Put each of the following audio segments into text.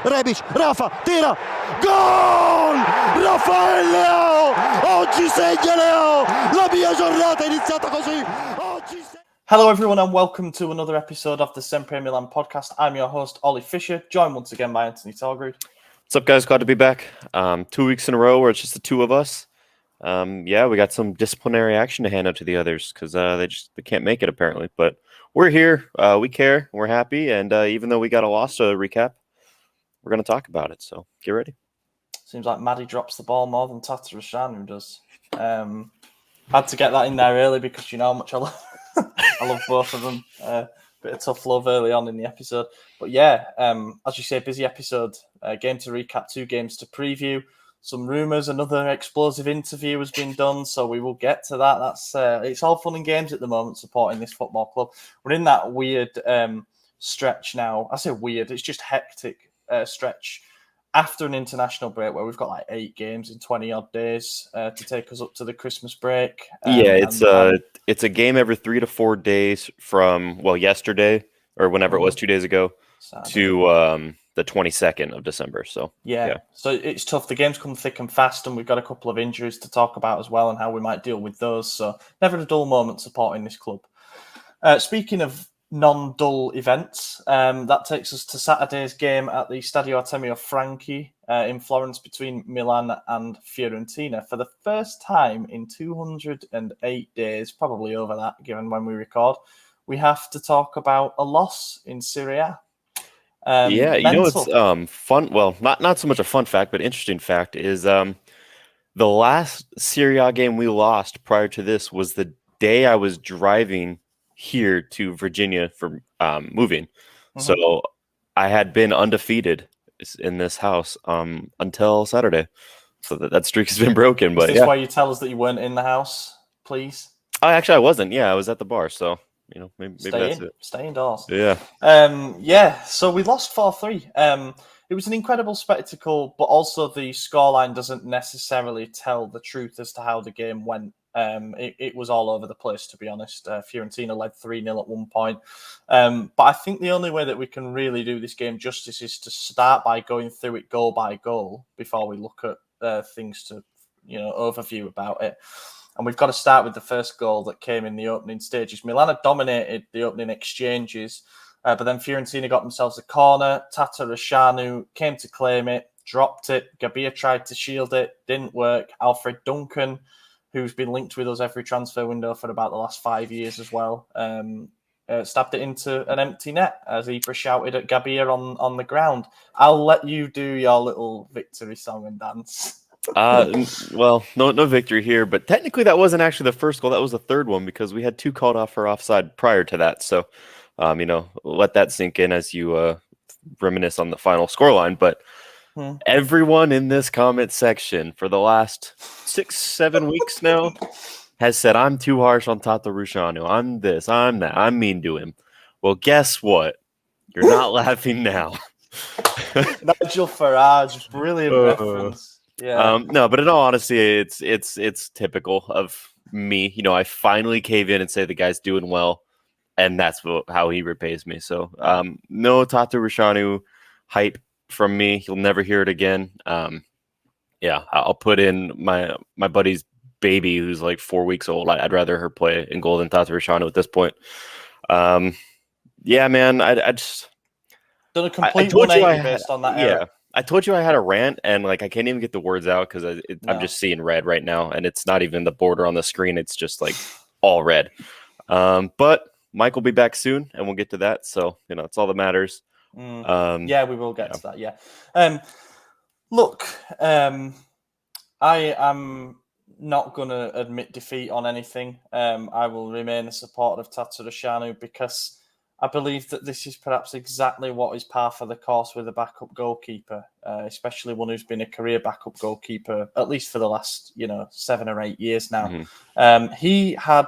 Rebic, Rafa, tira, gol! Rafael Leao! Oggi segna Leao! La mia giornata è iniziata così! Hello everyone and welcome to another episode of the SempreMilan podcast. I'm your host, Ollie Fisher, joined once again by Anthony Talgrud. What's up, guys? Glad to be back. 2 weeks in a row where it's just the two of us. We got some disciplinary action to hand out to the others because they can't make it apparently. But we're here. We care. We're happy. And even though we got a loss to recap, we're going to talk about it. So get ready. Seems like Maddie drops the ball more than Tata Rashanu does. Had to get that in there early because you know how much I love both of them. Bit of tough love early on in the episode. But yeah, as you say, busy episode. Game to recap, 2 games to preview. Some rumours, another explosive interview has been done, so we will get to that. That's it's all fun and games at the moment supporting this football club. We're in that weird stretch now. I say weird, it's just hectic stretch after an international break where we've got like 8 games in 20-odd days to take us up to the Christmas break. It's a game every 3 to 4 days from, yesterday or whenever it was 2 days ago Saturday. To the 22nd of December. So yeah, so it's tough. The games come thick and fast, and we've got a couple of injuries to talk about as well and how we might deal with those. So never a dull moment supporting this club. Speaking of non-dull events, that takes us to Saturday's game at the Stadio Artemio Franchi in Florence between Milan and Fiorentina. For the first time in 208 days, probably over that given when we record, we have to talk about a loss in Serie A. It's fun. Well, not so much a fun fact, but interesting fact is the last Serie A game we lost prior to this was the day I was driving here to Virginia for moving. Mm-hmm. So I had been undefeated in this house until Saturday. So that streak has been broken. But is this why you tell us that you weren't in the house, please? I wasn't. Yeah, I was at the bar. So maybe that's it. Stay indoors. Yeah. So we lost 4-3. It was an incredible spectacle, but also the scoreline doesn't necessarily tell the truth as to how the game went. It was all over the place, to be honest. Fiorentina led 3-0 at one point. But I think the only way that we can really do this game justice is to start by going through it goal by goal before we look at things to, overview about it. And we've got to start with the first goal that came in the opening stages. Milan had dominated the opening exchanges, but then Fiorentina got themselves a corner. Tata Rashanu came to claim it, dropped it. Gabbia tried to shield it, didn't work. Alfred Duncan, who's been linked with us every transfer window for about the last 5 years as well, stabbed it into an empty net as Ibra shouted at Gabbia on the ground. I'll let you do your little victory song and dance. No victory here, but technically that wasn't actually the first goal. That was the third one because we had 2 called off for offside prior to that. So, let that sink in as you reminisce on the final scoreline. But everyone in this comment section for the last 6-7 weeks now has said, I'm too harsh on Tata Rashanu. I'm this, I'm that, I'm mean to him. Well, guess what? You're not laughing now. Nigel Farage, brilliant reference. Yeah. No, but in all honesty, it's typical of me. I finally cave in and say the guy's doing well, and that's how he repays me. So, no Tata Rashanu hype from me. You'll never hear it again. I'll put in my buddy's baby who's like 4 weeks old. I'd rather her play in goal than Tata Rashanu at this point. Man, I just done a complete 180 based on that error. I told you I had a rant, and I can't even get the words out because I'm just seeing red right now, and it's not even the border on the screen. It's just like all red. But Mike will be back soon, and we'll get to that. So, it's all that matters. We will get to that. Yeah. Look, I am not going to admit defeat on anything. I will remain a supporter of Tata Rashanu because I believe that this is perhaps exactly what is par for the course with a backup goalkeeper, especially one who's been a career backup goalkeeper, at least for the last, 7 or 8 years now. Mm-hmm. He had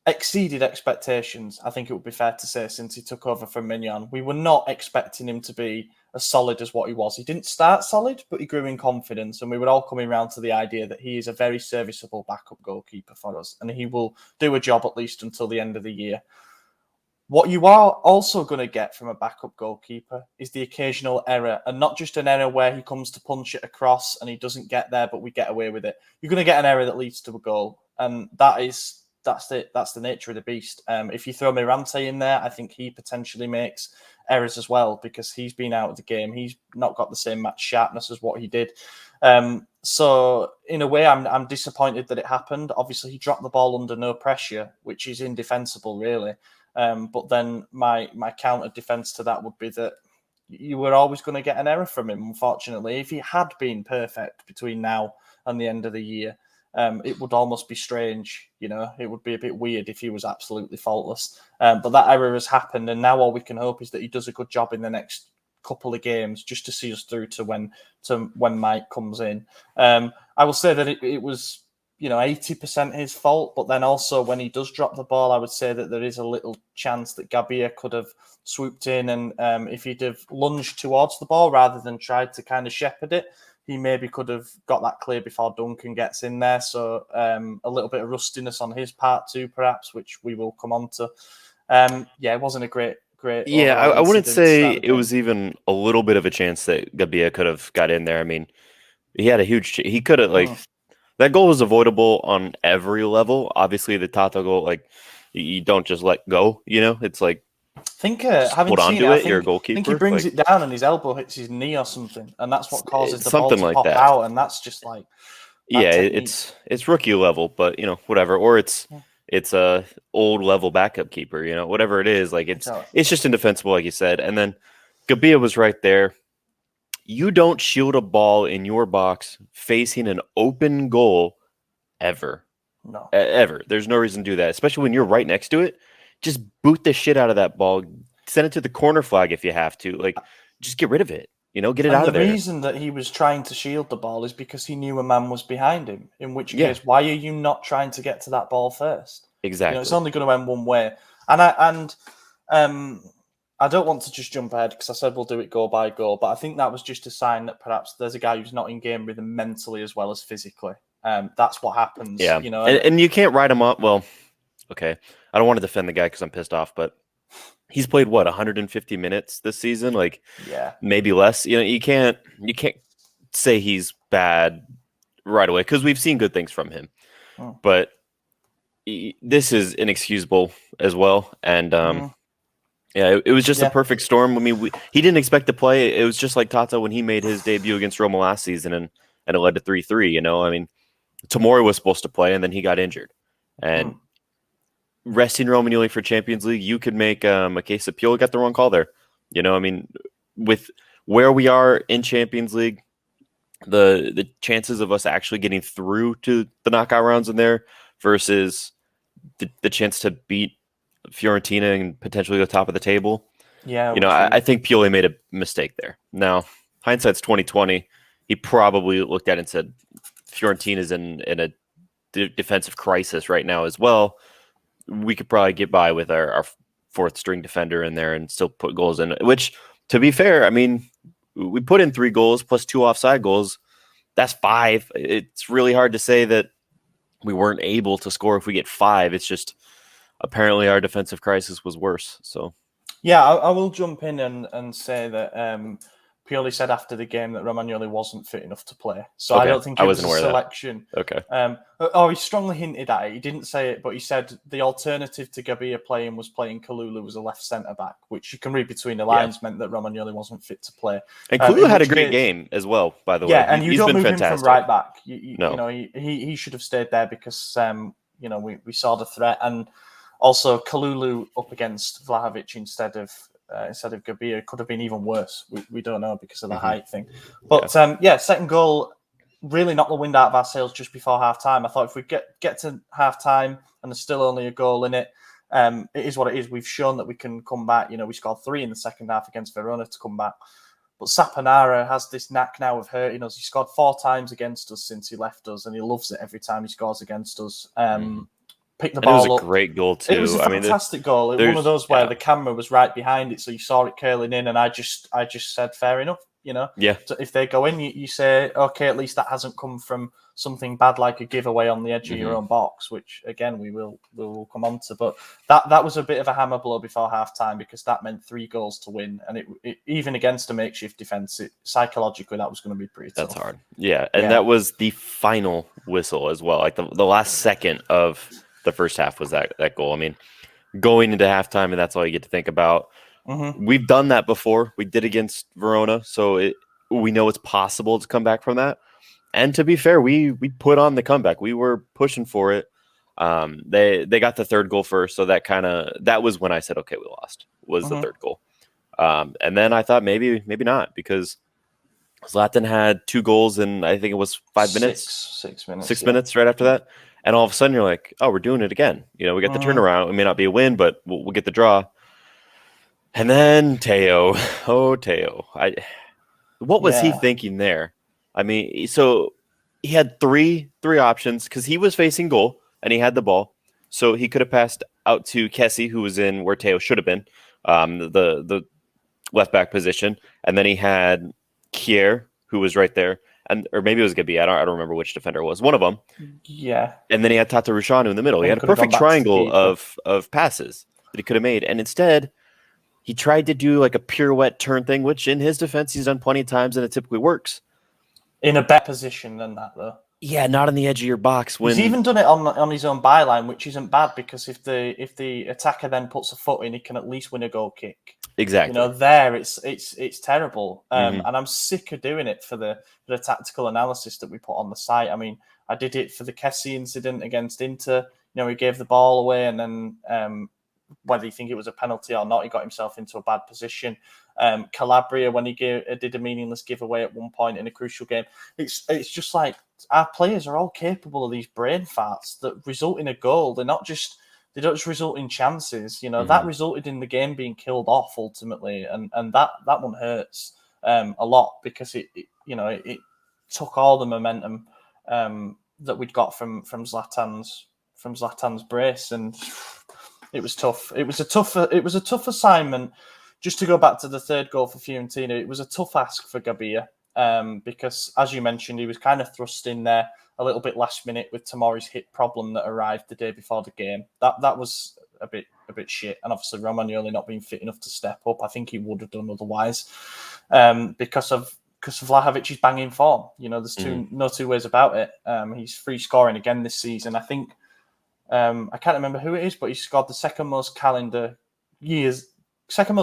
exceeded expectations, I think it would be fair to say, since he took over from Maignan. We were not expecting him to be as solid as what he was. He didn't start solid, but he grew in confidence, and we were all coming around to the idea that he is a very serviceable backup goalkeeper for us, and he will do a job at least until the end of the year. What you are also going to get from a backup goalkeeper is the occasional error, and not just an error where he comes to punch it across and he doesn't get there, but we get away with it. You're going to get an error that leads to a goal, and that's the nature of the beast. If you throw Mirante in there, I think he potentially makes errors as well because he's been out of the game. He's not got the same match sharpness as what he did. So in a way, I'm disappointed that it happened. Obviously, he dropped the ball under no pressure, which is indefensible, really. But then my counter defense to that would be that you were always going to get an error from him, unfortunately. If he had been perfect between now and the end of the year, it would almost be strange. It would be a bit weird if he was absolutely faultless. But that error has happened, and now all we can hope is that he does a good job in the next couple of games just to see us through to when Mike comes in. I will say that it was 80% his fault, but then also when he does drop the ball, I would say that there is a little chance that Gabia could have swooped in, and if he'd have lunged towards the ball rather than tried to kind of shepherd it, he maybe could have got that clear before Duncan gets in there. So a little bit of rustiness on his part too, perhaps, which we will come on to. It wasn't a great. Yeah, I wouldn't say it was even a little bit of a chance that Gabia could have got in there. I mean, he had a huge. He could have that goal was avoidable on every level. Obviously, the Tata goal, you don't just let go. It's like I think having hold seen onto it, you're a goalkeeper. I think he brings it down and his elbow hits his knee or something, and that's what causes the ball to like pop that. out, and that's just like it's rookie level, but whatever, or it's a old level backup keeper, whatever it is, it's just indefensible, like you said. And then Gabia was right there. You don't shield a ball in your box facing an open goal ever. No. Ever. There's no reason to do that, especially when you're right next to it. Just boot the shit out of that ball. Send it to the corner flag if you have to. Just get rid of it. Get it out of there. The reason that he was trying to shield the ball is because he knew a man was behind him. In which case, why are you not trying to get to that ball first? Exactly. It's only going to end one way. And I don't want to just jump ahead because I said we'll do it goal by goal, but I think that was just a sign that perhaps there's a guy who's not in game rhythm mentally as well as physically. That's what happens. Yeah. And you can't write him up. Well, okay. I don't want to defend the guy because I'm pissed off, but he's played 150 minutes this season, maybe less. You can't say he's bad right away because we've seen good things from him. But this is inexcusable as well, and it was just a perfect storm. I mean, he didn't expect to play. It was just like Tata when he made his debut against Roma last season, and it led to 3-3. I mean, Tomori was supposed to play, and then he got injured, and resting Romagnoli for Champions League, you could make a case that Pioli got the wrong call there. I mean, with where we are in Champions League, the chances of us actually getting through to the knockout rounds in there versus the chance to beat Fiorentina and potentially the top of the table. I think Pioli made a mistake there. Now, hindsight's 2020. He probably looked at it and said, Fiorentina's in a defensive crisis right now as well. We could probably get by with our fourth string defender in there and still put goals in, which, to be fair, I mean, we put in 3 goals plus 2 offside goals. That's 5. It's really hard to say that we weren't able to score if we get 5. It's just apparently our defensive crisis was worse. So, I will jump in and say that Pioli said after the game that Romagnoli wasn't fit enough to play. So I don't think it was a selection. Okay. He strongly hinted at it. He didn't say it, but he said the alternative to Gabia playing was playing Kalulu as a left centre-back, which you can read between the lines meant that Romagnoli wasn't fit to play. And Kalulu had a great game as well, by the way. Yeah, and you don't move fantastic. him from right back. No. He should have stayed there because, we saw the threat. And also Kalulu up against Vlahovic instead of Gabia could have been even worse. We don't know because of the height thing. But second goal really knocked the wind out of our sails just before half time. I thought if we get to half time and there's still only a goal in it, it is what it is. We've shown that we can come back. We scored 3 in the second half against Verona to come back. But Saponara has this knack now of hurting us. He scored 4 times against us since he left us, and he loves it every time he scores against us. Pick the ball up. It was a great goal too. It was a fantastic goal. It was one of those where the camera was right behind it, so you saw it curling in, and I just said, fair enough. So if they go in, you say, okay, at least that hasn't come from something bad like a giveaway on the edge of your own box, which again we will come on to. But that was a bit of a hammer blow before half-time, because that meant 3 goals to win, and it even against a makeshift defense, psychologically that was going to be pretty tough. That's hard. Yeah, and that was the final whistle as well. Like the last second of the first half was that goal. I mean, going into halftime, and that's all you get to think about. We've done that before. We did against Verona, so we know it's possible to come back from that. And to be fair, we put on the comeback. We were pushing for it. They got the third goal first, so that was when I said, okay, we lost. Was the third goal, and then I thought maybe not, because Zlatan had 2 goals in, I think it was 5 minutes, 6 minutes, 6 minutes right after that. And all of a sudden, you're like, "Oh, we're doing it again." You know, we got the turnaround. It may not be a win, but we'll get the draw. And then Teo, what was he thinking there? I mean, so he had three options, because he was facing goal and he had the ball, so he could have passed out to Kessie, who was in where Teo should have been, the left back position, and then he had Kier, who was right there. Or maybe it was Gabi. I don't remember which defender it was. One of them. Yeah. And then he had Tata Rushanu in the middle. He had a perfect triangle of passes that he could have made. And instead, he tried to do like a pirouette turn thing, which in his defense, he's done plenty of times, and it typically works. In a better position than that, though. Yeah, not on the edge of your box. He's even done it on his own byline, which isn't bad, because if the attacker then puts a foot in, he can at least win a goal kick. Exactly. You know, there it's terrible, and I'm sick of doing it for the tactical analysis that we put on the site. I mean, I did it for the Kessie incident against Inter. You know, he gave the ball away, and then whether you think it was a penalty or not, he got himself into a bad position. Calabria, when he did a meaningless giveaway at one point in a crucial game. It's just like, our players are all capable of these brain farts that result in a goal. They don't just result in chances. You know, that resulted in the game being killed off ultimately, and that one hurts a lot, because it took all the momentum that we'd got from Zlatan's brace, and it was tough. It was a tough assignment. Just to go back to the third goal for Fiorentina, it was a tough ask for Gabbia, because, as you mentioned, he was kind of thrust in there a little bit last minute with Tomori's hip problem that arrived the day before the game. That was a bit shit, and obviously Romagnoli not being fit enough to step up. I think he would have done otherwise, because of Vlahovic's banging form. You know, there's no two ways about it. He's free scoring again this season. I think I can't remember who it is, but he scored the second most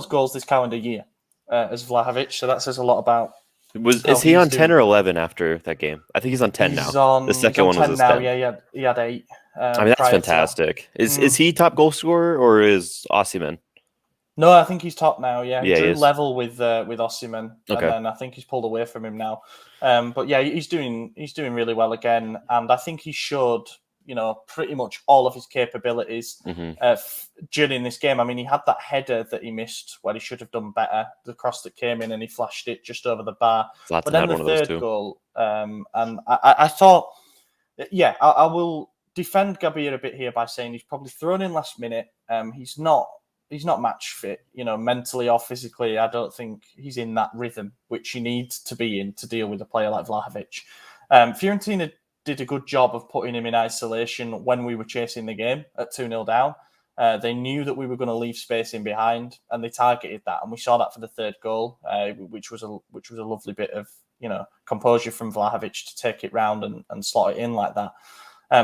goals this calendar year as Vlahovic. So that says a lot about. Is he on 10 or 11 after that game? I think he's on 10 now. The second one was 10 now. 10. Yeah, he had 8. I mean, that's fantastic. Is he top goal scorer, or is Osimhen? No, I think he's top now. Yeah, he drew is. level with Osimhen, okay. And then I think he's pulled away from him now. But yeah, he's doing really well again, and I think he showed, you know, pretty much all of his capabilities during this game. I mean, he had that header that he missed where he should have done better, the cross that came in, and he flashed it just over the bar. Zlatan but then had the one of those third too. goal, and I thought, yeah, I will defend Gabbia a bit here by saying he's probably thrown in last minute. He's not match fit, you know, mentally or physically. I don't think he's in that rhythm which you need to be in to deal with a player like Vlahovic. Fiorentina did a good job of putting him in isolation when we were chasing the game at 2-0 down. They knew that we were going to leave space in behind, and they targeted that, and we saw that for the third goal, which was a lovely bit of, you know, composure from Vlahovic to take it round and slot it in like that.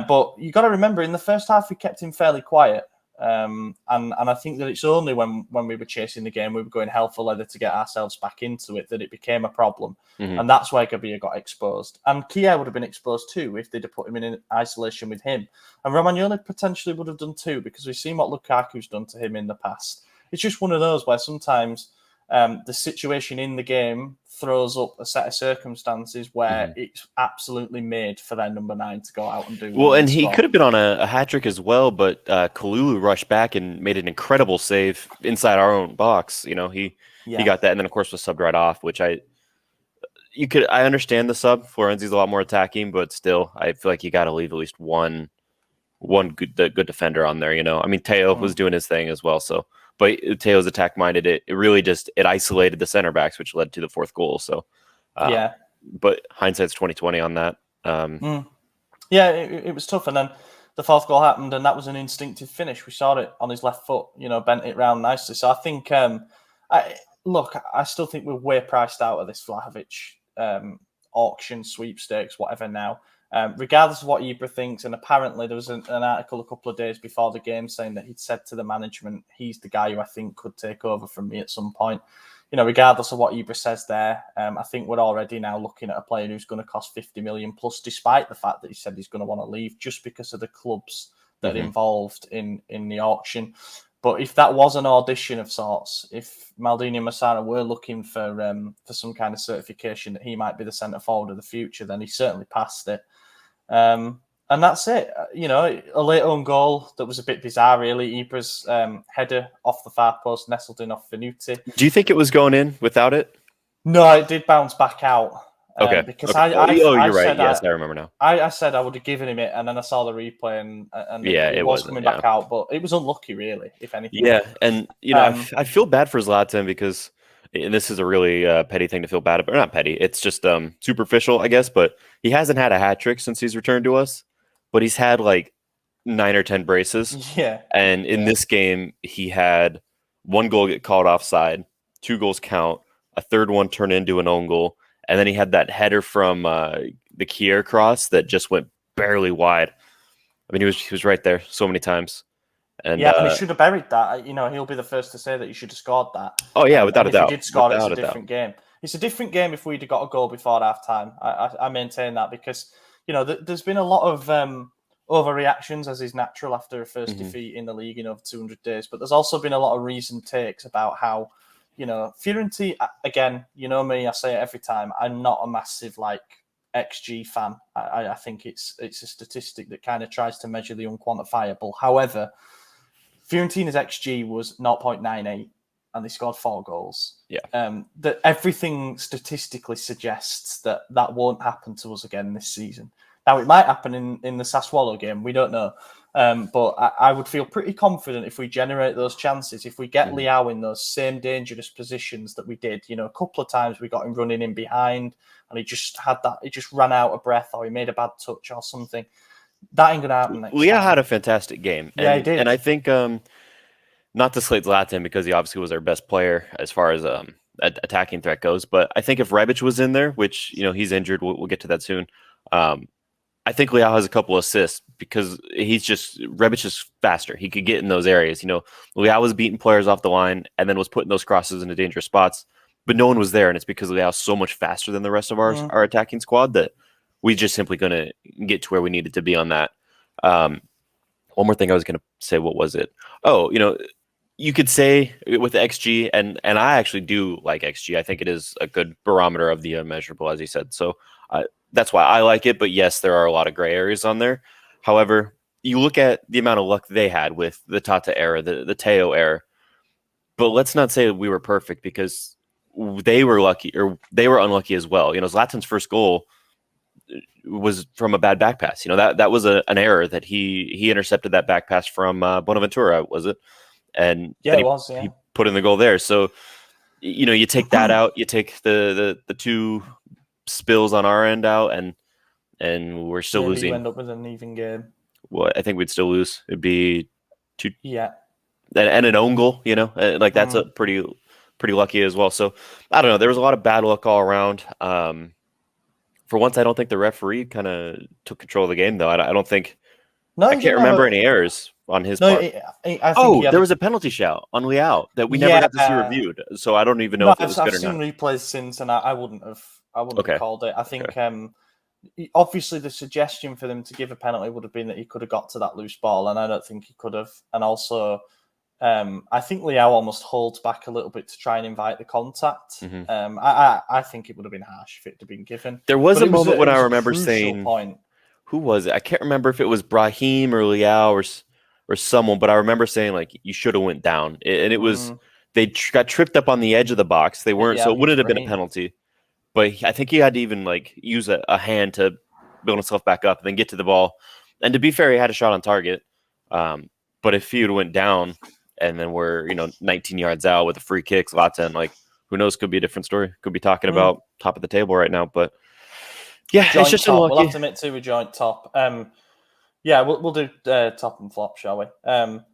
But you got to remember, in the first half we kept him fairly quiet, and I think that it's only when we were chasing the game, we were going hell for leather to get ourselves back into it, that it became a problem. And that's why Gabbia got exposed. And Kier would have been exposed too if they'd have put him in isolation with him. And Romagnoli potentially would have done too, because we've seen what Lukaku's done to him in the past. It's just one of those where sometimes the situation in the game throws up a set of circumstances where it's absolutely made for their number 9 to go out and do well. And he could have been on a hat trick as well, but Kalulu rushed back and made an incredible save inside our own box. You know, he got that, and then of course was subbed right off, which I understand the sub. Florenzi's a lot more attacking, but still, I feel like you got to leave at least one good defender on there. You know, I mean, Teo was doing his thing as well, so. But Teo's attack minded. It really just isolated the center backs, which led to the fourth goal. So, but hindsight's 20/20 on that. Yeah, it was tough. And then the fourth goal happened, and that was an instinctive finish. We saw it on his left foot, bent it round nicely. So I think, I still think we're way priced out of this Vlahovic auction, sweepstakes, whatever now. Regardless of what Ibra thinks, and apparently there was an article a couple of days before the game saying that he'd said to the management, he's the guy who I think could take over from me at some point. Regardless of what Ibra says there, I think we're already now looking at a player who's going to cost 50 million plus, despite the fact that he said he's going to want to leave, just because of the clubs that are involved in the auction. But if that was an audition of sorts, if Maldini and Massara were looking for some kind of certification that he might be the centre forward of the future, then he certainly passed it. And that's it. A late own goal that was a bit bizarre, really. Ibra's header off the far post, nestled in off Venuti. Do you think it was going in without it? No, it did bounce back out. Okay. Because okay. You're right. Said yes, I remember now. I said I would have given him it, and then I saw the replay, and it was coming back out, but it was unlucky, really, if anything. Yeah, and I feel bad for Zlatan because, and this is a really petty thing to feel bad about. Or not petty, it's just superficial, I guess. But he hasn't had a hat trick since he's returned to us, but he's had like 9 or 10 braces. Yeah, and in this game, he had 1 goal get called offside, 2 goals count, a third one turn into an own goal. And then he had that header from the Kier cross that just went barely wide. I mean, he was right there so many times. And yeah, and he should have buried that. He'll be the first to say that he should have scored that. Oh yeah, without a doubt. If he did score, it's a different game. It's a different game if we'd have got a goal before half time. I maintain that because there's been a lot of overreactions, as is natural after a first defeat in the league in over 200 days. But there's also been a lot of reasoned takes about how. Fiorentina, again, me, I say it every time, I'm not a massive, XG fan. I think it's a statistic that kind of tries to measure the unquantifiable. However, Fiorentina's XG was 0.98 and they scored 4 goals. Yeah. That everything statistically suggests that won't happen to us again this season. Now, it might happen in the Sassuolo game. We don't know. But I would feel pretty confident if we generate those chances, if we get Leao in those same dangerous positions that we did. A couple of times we got him running in behind and he just ran out of breath or he made a bad touch or something. That ain't going to happen next Leao time. had a fantastic game. Yeah, he did. And I think, not to slate Zlatan because he obviously was our best player as far as attacking threat goes, but I think if Rebic was in there, which, he's injured, we'll get to that soon, I think Leao has a couple assists because Rebic is faster. He could get in those areas. Leao was beating players off the line and then was putting those crosses into dangerous spots, but no one was there. And it's because Leao's so much faster than the rest of our attacking squad that we just simply going to get to where we needed to be on that. One more thing I was going to say, what was it? Oh, you could say with the XG, and I actually do like XG. I think it is a good barometer of the unmeasurable, as you said. So that's why I like it. But yes, there are a lot of gray areas on there. However, you look at the amount of luck they had with the Tata era, the Teo era. But let's not say we were perfect because they were lucky or they were unlucky as well. Zlatan's first goal was from a bad back pass. That was an error that he intercepted that back pass from Bonaventura, was it? And yeah, it was. Yeah, he put in the goal there. So you take that out, you take the 2 spills on our end out, and we're still losing. You end up with an even game. Well, I think we'd still lose. It'd be 2. Yeah, and an own goal. That's a pretty lucky as well. So I don't know. There was a lot of bad luck all around. For once, I don't think the referee kind of took control of the game, though. I don't think. No, I can't remember any errors on his part. There was a penalty shout on Leao that we never got to see reviewed. So I don't even know if it was good or not. I've seen replays since, and I wouldn't have called it. I think obviously the suggestion for them to give a penalty would have been that he could have got to that loose ball, and I don't think he could have. And also, I think Leao almost holds back a little bit to try and invite the contact. I think it would have been harsh if it had been given. There was a moment when I remember saying, who was it? I can't remember if it was Brahim or Leao or someone, but I remember saying you should have went down, and it was they got tripped up on the edge of the box. They weren't, so it wouldn't have been a penalty. But I think he had to even use a hand to build himself back up and then get to the ball. And to be fair, he had a shot on target. But if he would went down and then we're 19 yards out with a free kick, Zlatan, who knows? Could be a different story. Could be talking about top of the table right now. But Yeah, it's Joint just top. unlucky. We'll have to make two with joint top. Yeah, we'll do top and flop, shall we?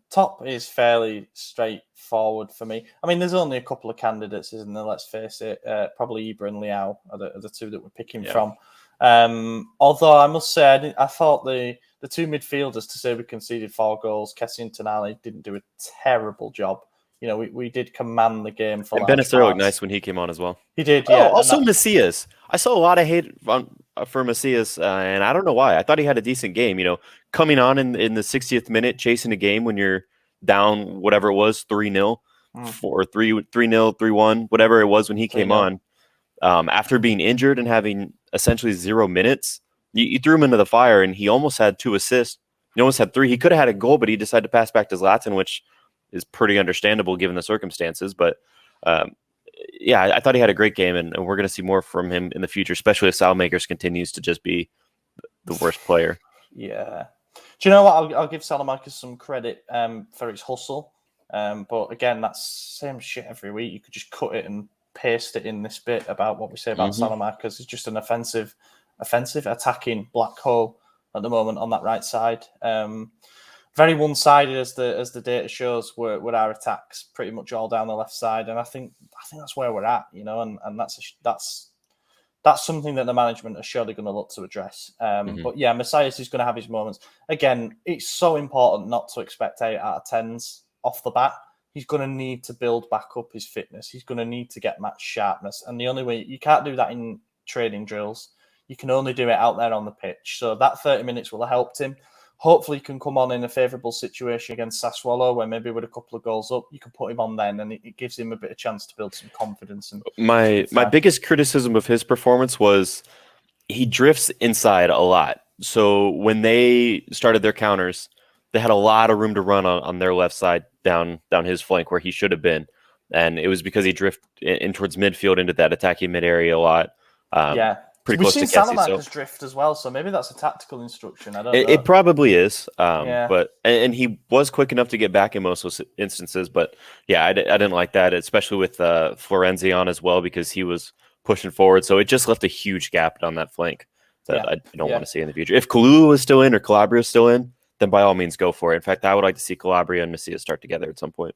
Top is fairly straightforward for me. I mean, there's only a couple of candidates, isn't there? Let's face it. Probably Ibra and Liao are the two that we're picking from. Although I must say, I thought the two midfielders, to say we conceded 4 goals, Kessie and Tonali didn't do a terrible job. You know, we did command the game for large parts. Benacer looked nice when he came on as well. He did, Oh, yeah. also Macias. I saw a lot of hate for Macias, and I don't know why. I thought he had a decent game. You know, coming on in the 60th minute, chasing a game when you're down, whatever it was, 3-0, or 3-0, 3-1, whatever it was when he came on. After being injured and having essentially 0 minutes, you threw him into the fire, and he almost had 2 assists. He almost had 3. He could have had a goal, but he decided to pass back to Zlatan, which is pretty understandable given the circumstances. But yeah, I thought he had a great game, and we're going to see more from him in the future, especially if Salmakers continues to just be the worst player. Yeah. Do you know what? I'll give Salamakers some credit for his hustle. But again, that's same shit every week. You could just cut it and paste it in this bit about what we say about Salamakers. It's just an offensive, attacking black hole at the moment on that right side. Very one-sided as the data shows were our attacks, pretty much all down the left side, and I think that's where we're at, you know, and that's something that the management are surely going to look to address. But yeah, Messias is going to have his moments. Again, it's so important not to expect 8 out of 10s off the bat. He's going to need to build back up his fitness. He's going to need to get match sharpness, and the only way you can't do that in training drills. You can only do it out there on the pitch. So that 30 minutes will have helped him. Hopefully he can come on in a favourable situation against Sassuolo, where maybe with a couple of goals up, you can put him on then, and it gives him a bit of chance to build some confidence. And my biggest criticism of his performance was he drifts inside a lot. So when they started their counters, they had a lot of room to run on their left side down his flank where he should have been, and it was because he drifted in towards midfield into that attacking mid area a lot. Pretty close to Kessie. We've seen Salamakers drift as well, so maybe that's a tactical instruction. I don't know. It probably is, but he was quick enough to get back in most instances. But yeah, I didn't like that, especially with Florence on as well, because he was pushing forward. So it just left a huge gap on that flank that I don't want to see in the future. If Kalulu is still in or Calabria is still in, then by all means go for it. In fact, I would like to see Calabria and Macias start together at some point.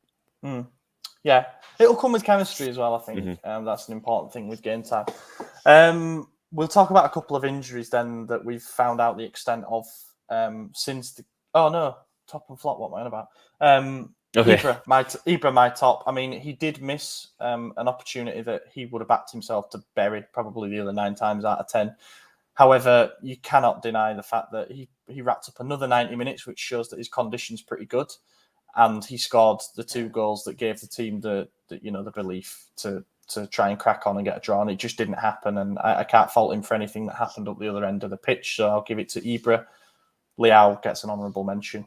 Yeah, it'll come with chemistry as well, I think. That's an important thing with game time. We'll talk about a couple of injuries then that we've found out the extent of since the... Oh, no. Top and flop, what am I on about? Okay. Ibra, my top. I mean, he did miss an opportunity that he would have backed himself to bury probably the other 9 times out of 10. However, you cannot deny the fact that he wrapped up another 90 minutes, which shows that his condition's pretty good. And he scored the 2 goals that gave the team the belief to try and crack on and get a draw, and it just didn't happen. And I can't fault him for anything that happened up the other end of the pitch. So I'll give it to Ibra. Liao gets an honourable mention.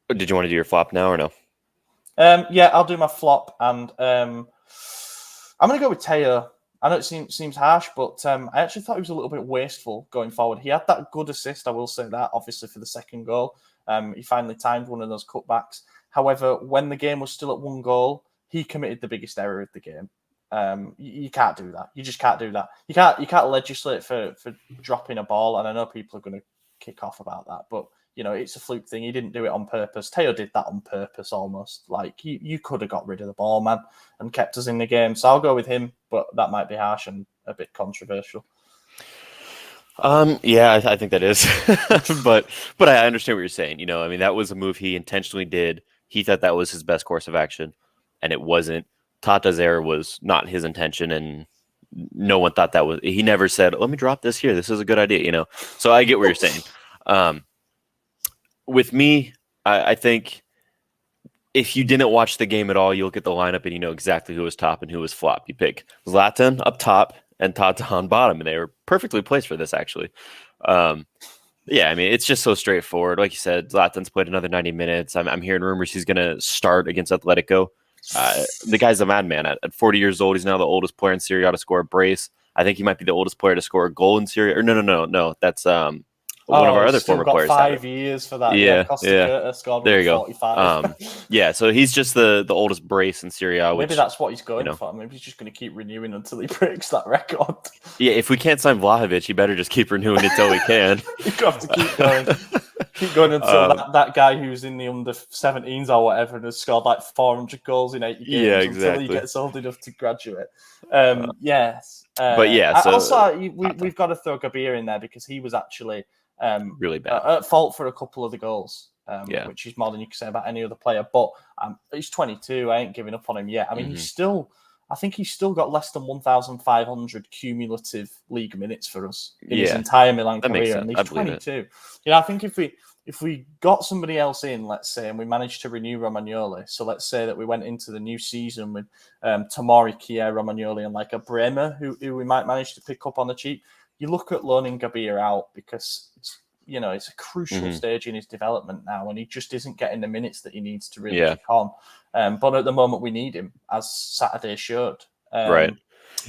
Did you want to do your flop now or no? Yeah, I'll do my flop, and I'm going to go with Teo. I know it seems harsh, but I actually thought he was a little bit wasteful going forward. He had that good assist, I will say that, obviously, for the second goal. He finally timed one of those cutbacks. However, when the game was still at 1 goal, he committed the biggest error of the game. You can't do that. You just can't do that. You can't legislate for dropping a ball, and I know people are going to kick off about that, but you know, it's a fluke thing. He didn't do it on purpose. Teo did that on purpose almost. Like, you could have got rid of the ball, man, and kept us in the game. So I'll go with him, but that might be harsh and a bit controversial. Yeah, I think that is. but I understand what you're saying. You know, I mean, that was a move he intentionally did. He thought that was his best course of action, and it wasn't. Tata's error was not his intention, and no one thought that was. He never said, "Let me drop this here. This is a good idea." You know. So I get what you're saying. With me, I think if you didn't watch the game at all, you look at the lineup and you know exactly who was top and who was flop. You pick Zlatan up top and Tata on bottom, and they were perfectly placed for this, actually. Yeah, I mean, it's just so straightforward. Like you said, Zlatan's played another 90 minutes. I'm hearing rumors he's going to start against Atletico. The guy's a madman. At 40 years old, he's now the oldest player in Serie A to score a brace. I think he might be the oldest player to score a goal in Serie A. Or no. That's one of our he's other still former got players had 5 it. years for that. Yeah, Yeah, Costa yeah. Curta scored There with you go. 45. Yeah, so he's just the oldest brace in Serie A, Maybe which, that's what he's going for. Maybe he's just going to keep renewing until he breaks that record. yeah, if we can't sign Vlahovic, you better just keep renewing it till we can. You have to keep going. Keep going until that guy who's in the under 17s or whatever and has scored like 400 goals in 80 games Yeah, until he exactly. gets old enough to graduate. Yes. But yeah, so we've got to throw Gabir in there because he was actually really bad. at fault for a couple of the goals, Yeah. which is more than you can say about any other player. But he's 22. I ain't giving up on him yet. I mean, I think he's still got less than 1,500 cumulative league minutes for us in his entire Milan career, and he's 22. I think if we got somebody else in, let's say, and we managed to renew Romagnoli, so let's say that we went into the new season with Tomori, Kier, Romagnoli, and like a Bremer who we might manage to pick up on the cheap. You look at loaning Gabir out because it's a crucial stage in his development now, and he just isn't getting the minutes that he needs to really kick on. But at the moment, we need him, as Saturday showed. Right.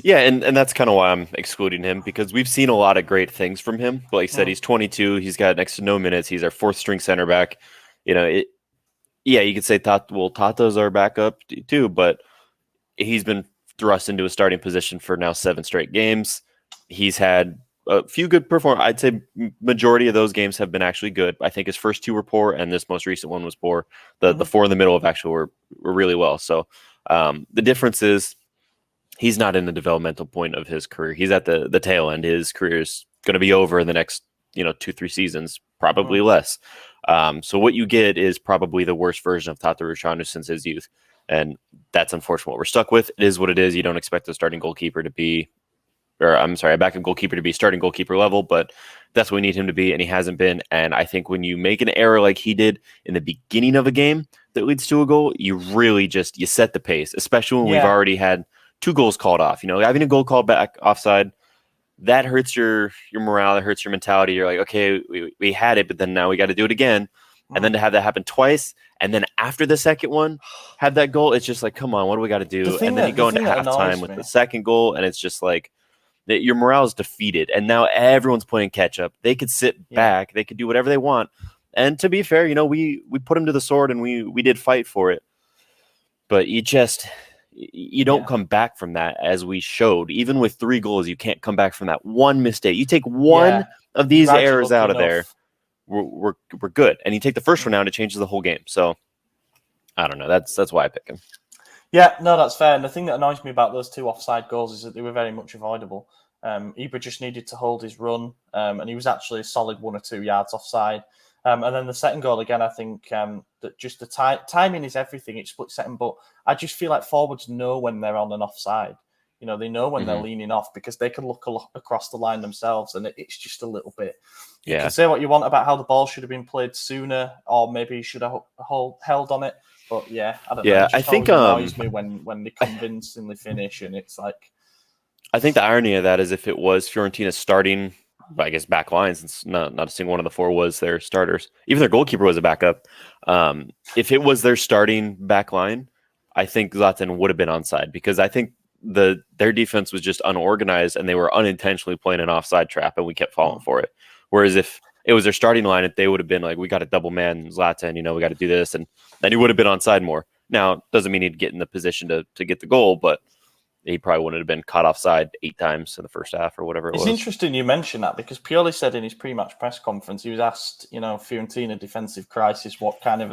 Yeah, and that's kind of why I'm excluding him, because we've seen a lot of great things from him. But like I said, he's 22. He's got next to no minutes. He's our fourth string center back. You could say Tata's our backup too, but he's been thrust into a starting position for now 7 straight games. He's had a few good performances. I'd say majority of those games have been actually good. I think his first 2 were poor, and this most recent one was poor. The 4 in the middle of actually were really well. So the difference is he's not in the developmental point of his career. He's at the tail end. His career is going to be over in the next 2-3 seasons, probably less. So what you get is probably the worst version of Tata Ruchanu since his youth. And that's unfortunately what we're stuck with. It is what it is. You don't expect a starting goalkeeper to be, a backup goalkeeper to be starting goalkeeper level, but that's what we need him to be, and he hasn't been. And I think when you make an error like he did in the beginning of a game that leads to a goal, you really you set the pace, especially when we've already had 2 goals called off. Having a goal called back offside, that hurts your morale, that hurts your mentality. You're like, okay, we had it, but then now we got to do it again. And then to have that happen twice, and then after the second one, have that goal, it's just like, come on, what do we got to do? And then you go into halftime with the second goal, and it's just like that your morale is defeated. And now everyone's playing catch up. They could sit back, they could do whatever they want. And to be fair, we put him to the sword, and we did fight for it. But you don't come back from that, as we showed. Even with 3 goals, you can't come back from that one mistake. You take one of these errors out of there, we're good. And you take the first one out, it changes the whole game. So I don't know. That's why I pick him. Yeah, no, that's fair. And the thing that annoys me about those 2 offside goals is that they were very much avoidable. Ibra just needed to hold his run, and he was actually a solid 1 or 2 yards offside. And then the second goal, again, I think that just the timing is everything. It's split second, but I just feel like forwards know when they're on an offside. They know when they're leaning off, because they can look across the line themselves, and it's just a little bit. You can say what you want about how the ball should have been played sooner, or maybe he should have held on it. But I don't know. I think annoys me when they convincingly finish, and it's like. I think the irony of that is, if it was Fiorentina starting, I guess, back line, since not a single one of the 4 was their starters. Even their goalkeeper was a backup. If it was their starting back line, I think Zlatan would have been onside, because I think their defense was just unorganized, and they were unintentionally playing an offside trap, and we kept falling for it. Whereas if it was their starting line, they would have been like, we got to double man Zlatan, we got to do this, and then he would have been onside more. Now, doesn't mean he'd get in the position to get the goal, but he probably wouldn't have been caught offside 8 times in the first half or whatever it was. It's interesting you mentioned that, because Pioli said in his pre-match press conference, he was asked, Fiorentina defensive crisis, what kind of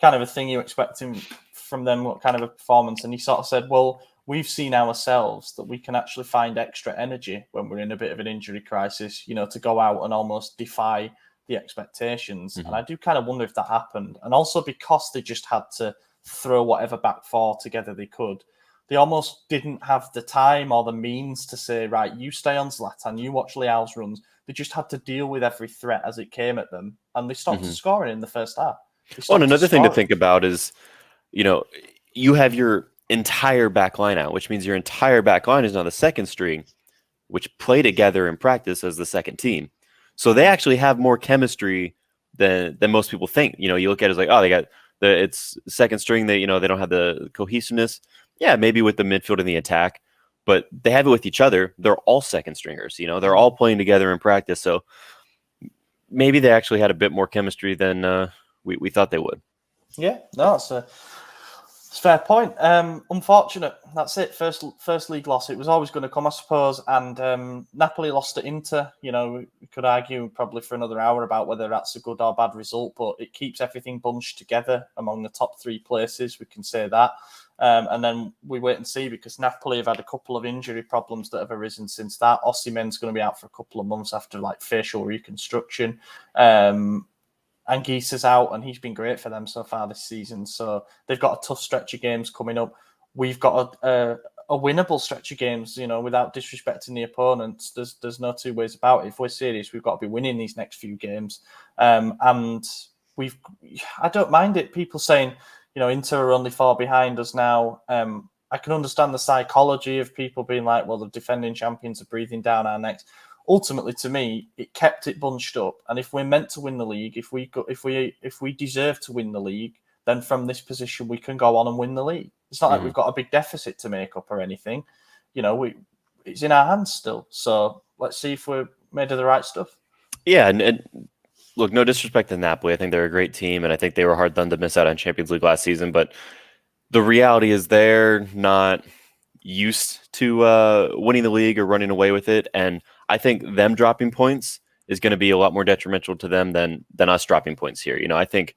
a thing you expecting from them, what kind of a performance, and he sort of said, well, we've seen ourselves that we can actually find extra energy when we're in a bit of an injury crisis, to go out and almost defy the expectations. And I do kind of wonder if that happened. And also because they just had to throw whatever back 4 together they could, they almost didn't have the time or the means to say, right, you stay on Zlatan, you watch Leao's runs. They just had to deal with every threat as it came at them. And they stopped scoring in the first half. And another thing to think about is, you have your entire back line out, which means your entire back line is now the second string, which play together in practice as the second team. So they actually have more chemistry than most people think. You look at it as like, oh, they got it's second string. They they don't have the cohesiveness. Yeah, maybe with the midfield and the attack, but they have it with each other. They're all second stringers. They're all playing together in practice. So maybe they actually had a bit more chemistry than we thought they would. Yeah, no, it's a fair point. Unfortunate. That's it. First league loss. It was always going to come, I suppose. And Napoli lost to Inter. You know, we could argue probably for another hour about whether that's a good or bad result, but it keeps everything bunched together among the top 3 places. We can say that. And then we wait and see, because Napoli have had a couple of injury problems that have arisen since that. Osimhen's going to be out for a couple of months after facial reconstruction. Anguissa's out, and he's been great for them so far this season. So they've got a tough stretch of games coming up. We've got a winnable stretch of games, you know, without disrespecting the opponents. There's no two ways about it. If we're serious, we've got to be winning these next few games. And I don't mind it. People saying, you know, Inter are only 4 behind us now. I can understand the psychology of people being like, well, the defending champions are breathing down our necks. Ultimately, to me, it kept it bunched up. And if we're meant to win the league, if we deserve to win the league, then from this position we can go on and win the league. It's not like we've got a big deficit to make up or anything. You know, it's in our hands still. So let's see if we're made of the right stuff. Yeah, and look, no disrespect to Napoli. I think they're a great team, and I think they were hard done to miss out on Champions League last season. But the reality is they're not used to winning the league or running away with it, and I think them dropping points is going to be a lot more detrimental to them than us dropping points here. You know, I think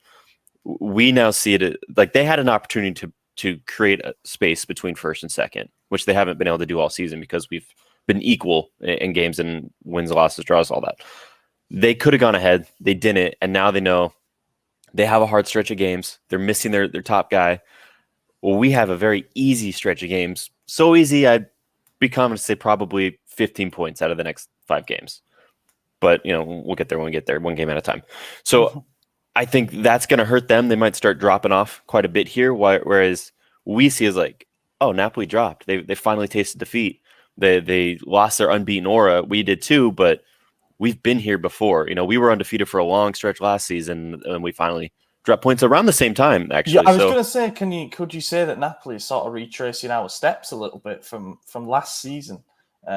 we now see it like they had an opportunity to create a space between first and second, which they haven't been able to do all season because we've been equal in games and wins, losses, draws, all that. They could have gone ahead. They didn't, and now they know they have a hard stretch of games. They're missing their top guy. Well, we have a very easy stretch of games. So easy, I'd be confident to say probably 15 points out of the next 5 games. But, you know, we'll get there when we get there, one game at a time. So I think that's going to hurt them. They might start dropping off quite a bit here, whereas we see as like, oh, Napoli dropped. They finally tasted defeat. They lost their unbeaten aura. We did too, but we've been here before. You know, we were undefeated for a long stretch last season, and we finally dropped points around the same time, actually. Yeah, I was going to say, could you say that Napoli is sort of retracing our steps a little bit from last season?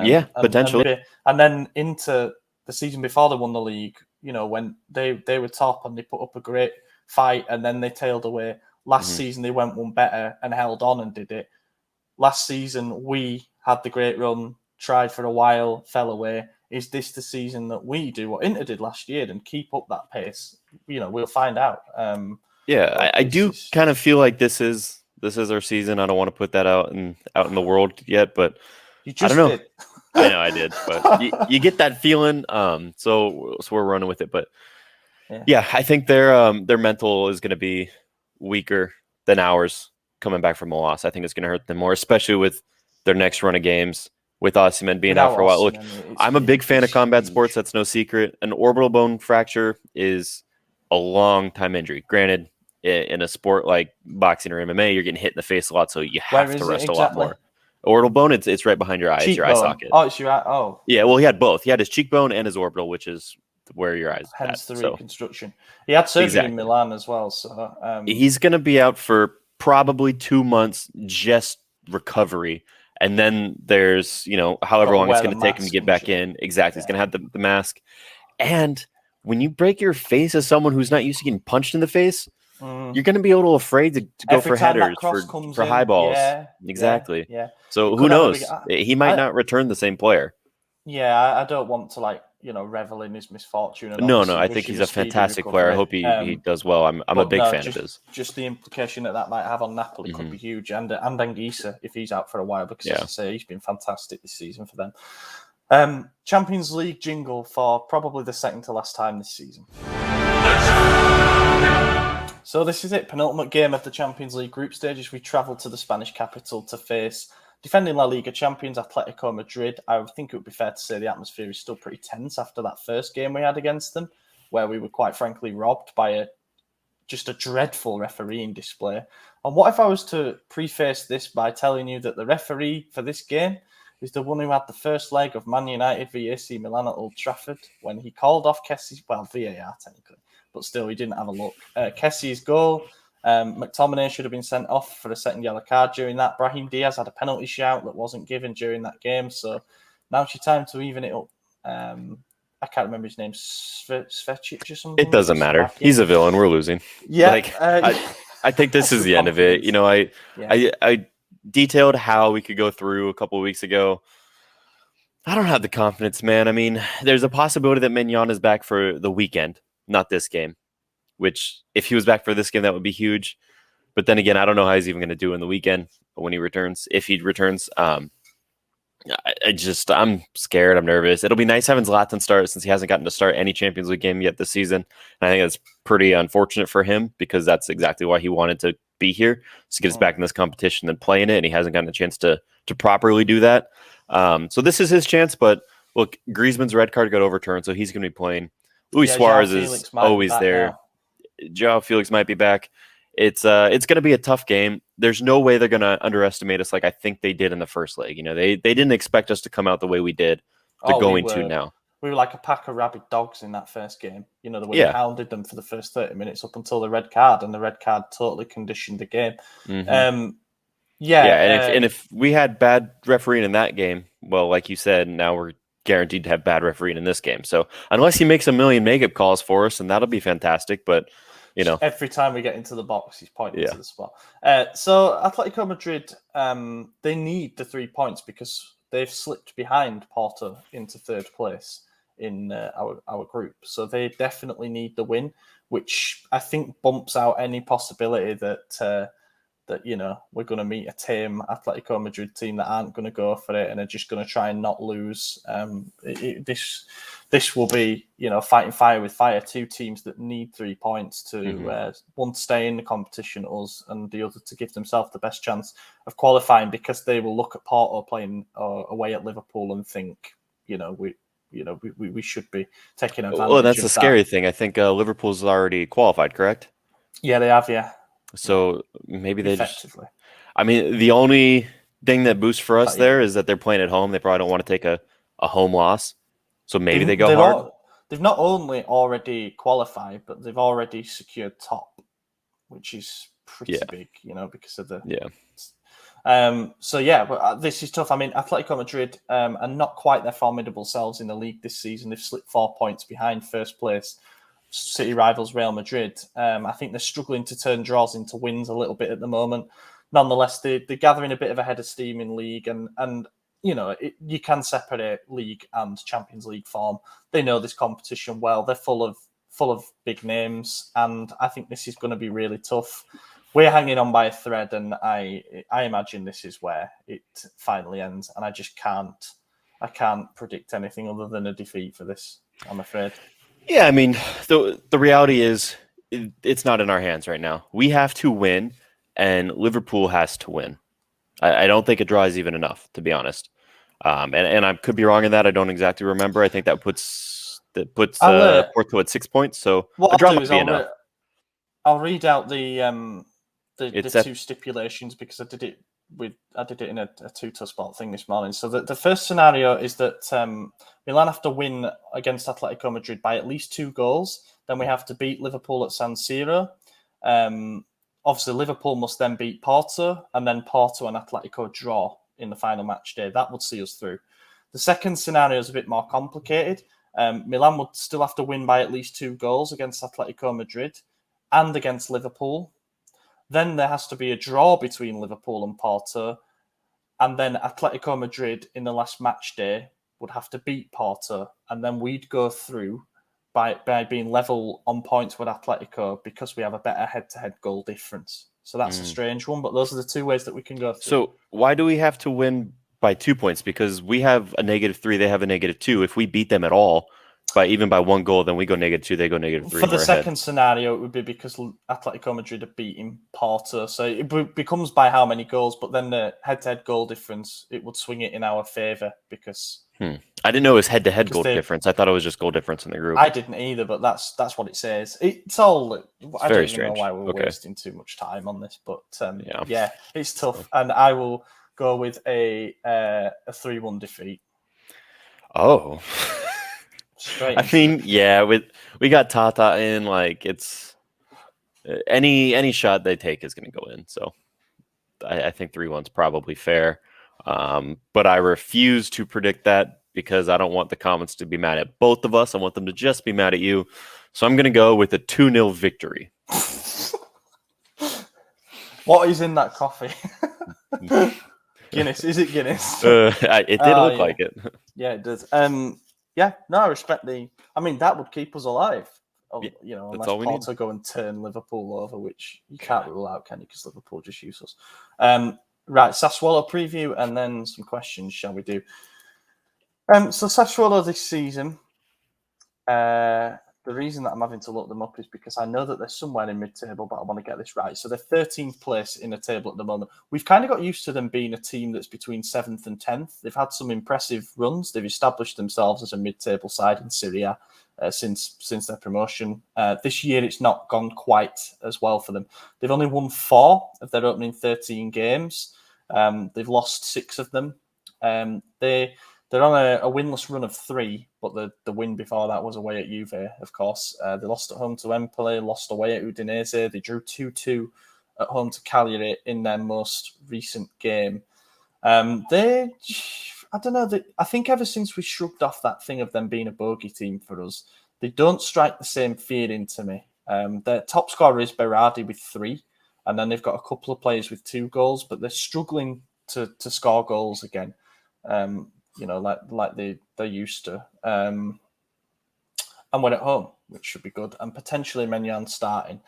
Yeah, potentially. And then into the season before they won the league, you know, when they were top and they put up a great fight and then they tailed away. Last season, they went one better and held on and did it. Last season, we had the great run, tried for a while, fell away. Is this the season that we do what Inter did last year and keep up that pace? You know, we'll find out. I do kind of feel like this is our season. I don't want to put that out in the world yet, but you just I don't know. did. I know I did, but you get that feeling. So we're running with it. But yeah, I think their mental is going to be weaker than ours coming back from a loss. I think it's going to hurt them more, especially with their next run of games. With Osimhen being out for a while. Look, I'm a big fan of combat sports. That's no secret. An orbital bone fracture is a long time injury. Granted, in a sport like boxing or MMA, you're getting hit in the face a lot, so you have to rest a lot more. Orbital bone, it's right behind your eye. It's your eye socket. Oh, it's your eye. Oh. Yeah, well, he had both. He had his cheekbone and his orbital, which is where your eyes are. Hence the reconstruction. He had surgery in Milan as well. So he's going to be out for probably 2 months, just recovery. And then there's, you know, however long it's going to take him to get back in. Exactly. He's going to have the mask. And when you break your face as someone who's not used to getting punched in the face, you're going to be a little afraid to go for headers, for high balls. Yeah, exactly. Yeah. So who knows? He might not return the same player. Yeah, I don't want to revel in his misfortune. And no, I think he's a fantastic player. I hope he does well. I'm a big fan of his. Just the implication that might have on Napoli could be huge, and Anguissa if he's out for a while, because as I say, he's been fantastic this season for them. Champions League jingle for probably the second to last time this season. So this is it, penultimate game of the Champions League group stages. We travel to the Spanish capital to face defending La Liga champions Atletico Madrid. I think it would be fair to say the atmosphere is still pretty tense after that first game we had against them, where we were quite frankly robbed by just a dreadful refereeing display. And what if I was to preface this by telling you that the referee for this game is the one who had the first leg of Man United v AC Milan at Old Trafford when he called off Kessie's, well, VAR technically, but still he didn't have a look. Kessie's goal. McTominay should have been sent off for a second yellow card during that. Brahim Diaz had a penalty shout that wasn't given during that game. So now's your time to even it up. I can't remember his name, Svecic or something. It doesn't matter. He's a villain. We're losing. Yeah, Like I think this is the end of it. You know, I detailed how we could go through a couple of weeks ago. I don't have the confidence, man. I mean, there's a possibility that Maignan is back for the weekend, not this game. Which, if he was back for this game, that would be huge. But then again, I don't know how he's even going to do in the weekend when he returns, if he returns. I'm scared. I'm nervous. It'll be nice having Zlatan start since he hasn't gotten to start any Champions League game yet this season. And I think that's pretty unfortunate for him because that's exactly why he wanted to be here, to get us back in this competition and play in it. And he hasn't gotten a chance to properly do that. So this is his chance. But look, Griezmann's red card got overturned, so he's going to be playing. Luis Suarez is always there. Now. Joao Felix might be back. It's going to be a tough game. There's no way they're going to underestimate us like I think they did in the first leg. You know, they didn't expect us to come out the way we did. They're going to now. We were like a pack of rabid dogs in that first game. You know, the way we hounded them for the first 30 minutes up until the red card, and the red card totally conditioned the game. Mm-hmm. And if we had bad refereeing in that game, well, like you said, now we're guaranteed to have bad refereeing in this game. So unless he makes a million makeup calls for us, and that'll be fantastic, but you know, every time we get into the box, he's pointing to the spot. So Atletico Madrid, they need the 3 points because they've slipped behind Porto into third place in our group. So they definitely need the win, which I think bumps out any possibility that you know, we're going to meet a tame Atletico Madrid team that aren't going to go for it and are just going to try and not lose. This will be, you know, fighting fire with fire. Two teams that need 3 points to one to stay in the competition, us, and the other to give themselves the best chance of qualifying, because they will look at Porto playing away at Liverpool and think, you know, we should be taking advantage. Well, that's the scary thing. I think Liverpool's already qualified, correct? Yeah, they have. Yeah. So maybe they just. I mean, the only thing that boosts for us there is that they're playing at home. They probably don't want to take a home loss. So maybe they go hard. They've not only already qualified, but they've already secured top, which is pretty big, you know, because of the but this is tough. I mean, Atletico Madrid are not quite their formidable selves in the league this season. They've slipped 4 points behind first place city rivals Real Madrid. I think they're struggling to turn draws into wins a little bit at the moment. Nonetheless, they're gathering a bit of a head of steam in league, and you know, you can separate league and Champions League form. They know this competition well. They're full of big names, and I think this is going to be really tough. We're hanging on by a thread, and I imagine this is where it finally ends. And I just can't predict anything other than a defeat for this, I'm afraid. Yeah, I mean, the reality is it's not in our hands right now. We have to win, and Liverpool has to win. I don't think a draw is even enough, to be honest. And I could be wrong in that. I don't exactly remember. I think that puts Porto at 6 points. So a draw would be enough. I'll read out the two stipulations, because I did it in a Tuttosport thing this morning. So the first scenario is that Milan have to win against Atletico Madrid by at least 2 goals. Then we have to beat Liverpool at San Siro. Obviously, Liverpool must then beat Porto, and then Porto and Atletico draw in the final match day. That would see us through. The second scenario is a bit more complicated. Milan would still have to win by at least 2 goals against Atletico Madrid and against Liverpool. Then there has to be a draw between Liverpool and Porto, and then Atletico Madrid in the last match day would have to beat Porto, and then we'd go through by being level on points with Atletico because we have a better head-to-head goal difference. So that's a strange one, but those are the 2 ways that we can go through. So why do we have to win by 2 points? Because we have a -3, they have a -2. If we beat them at all, even by 1 goal, then we go -2, they go -3. For the second scenario, it would be because Atletico Madrid are beating Porto. So it becomes by how many goals, but then the head-to-head goal difference, it would swing it in our favour because... I didn't know it was head-to-head goal difference. I thought it was just goal difference in the group. I didn't either, but that's what it says. It's all... I don't even know why we're wasting too much time on this, but it's tough. And I will go with a 3-1 defeat. Oh... Strange. I mean, yeah, we got Tata in. Like, it's any shot they take is going to go in. So I think 3-1's probably fair. But I refuse to predict that because I don't want the comments to be mad at both of us. I want them to just be mad at you. So I'm going to go with a 2-0 victory. What is in that coffee? Guinness. Is it Guinness? It did look like it. Yeah, it does. Yeah, no, I respect the... I mean, that would keep us alive. Yeah, Unless Porto go and turn Liverpool over, which you can't rule out, can you? Because Liverpool just use us. Right, Sassuolo preview and then some questions, shall we do? So Sassuolo this season, the reason that I'm having to look them up is because I know that they're somewhere in mid-table, but I want to get this right. So they're 13th place in the table at the moment. We've kind of got used to them being a team that's between 7th and 10th. They've had some impressive runs. They've established themselves as a mid-table side in Serie A since their promotion. This year, it's not gone quite as well for them. They've only won 4 of their opening 13 games. They've lost 6 of them. They're on a winless run of 3, but the win before that was away at Juve, of course. They lost at home to Empoli, lost away at Udinese. They drew 2-2 at home to Cagliari in their most recent game. I don't know. I think ever since we shrugged off that thing of them being a bogey team for us, they don't strike the same feeling to me. Their top scorer is Berardi with 3, and then they've got a couple of players with 2 goals, but they're struggling to score goals again. Like they used to. And we're at home, which should be good. And potentially Maignan starting.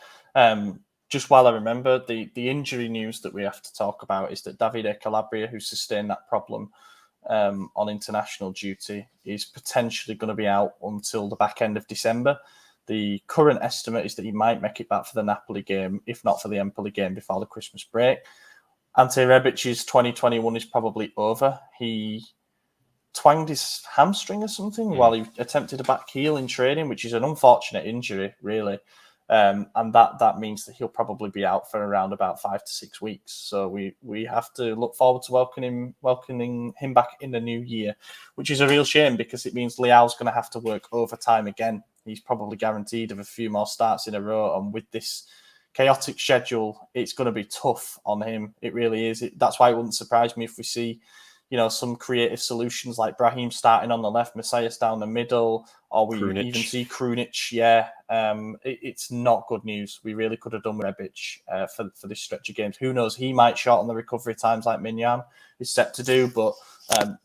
Just while I remember, the injury news that we have to talk about is that Davide Calabria, who sustained that problem on international duty, is potentially going to be out until the back end of December. The current estimate is that he might make it back for the Napoli game, if not for the Empoli game before the Christmas break. Ante Rebic's 2021 is probably over. He twanged his hamstring or something while he attempted a back heel in training, which is an unfortunate injury, really. And that means that he'll probably be out for around about 5 to 6 weeks. So we have to look forward to welcoming him back in the new year, which is a real shame because it means Leao's going to have to work overtime again. He's probably guaranteed of a few more starts in a row. And with this chaotic schedule, it's going to be tough on him. It really is. That's why it wouldn't surprise me if we see some creative solutions like Brahim starting on the left, Messias down the middle, or we even see Krunic. Yeah, it's not good news. We really could have done with Rebic for this stretch of games. Who knows? He might shorten the recovery times like Maignan is set to do, but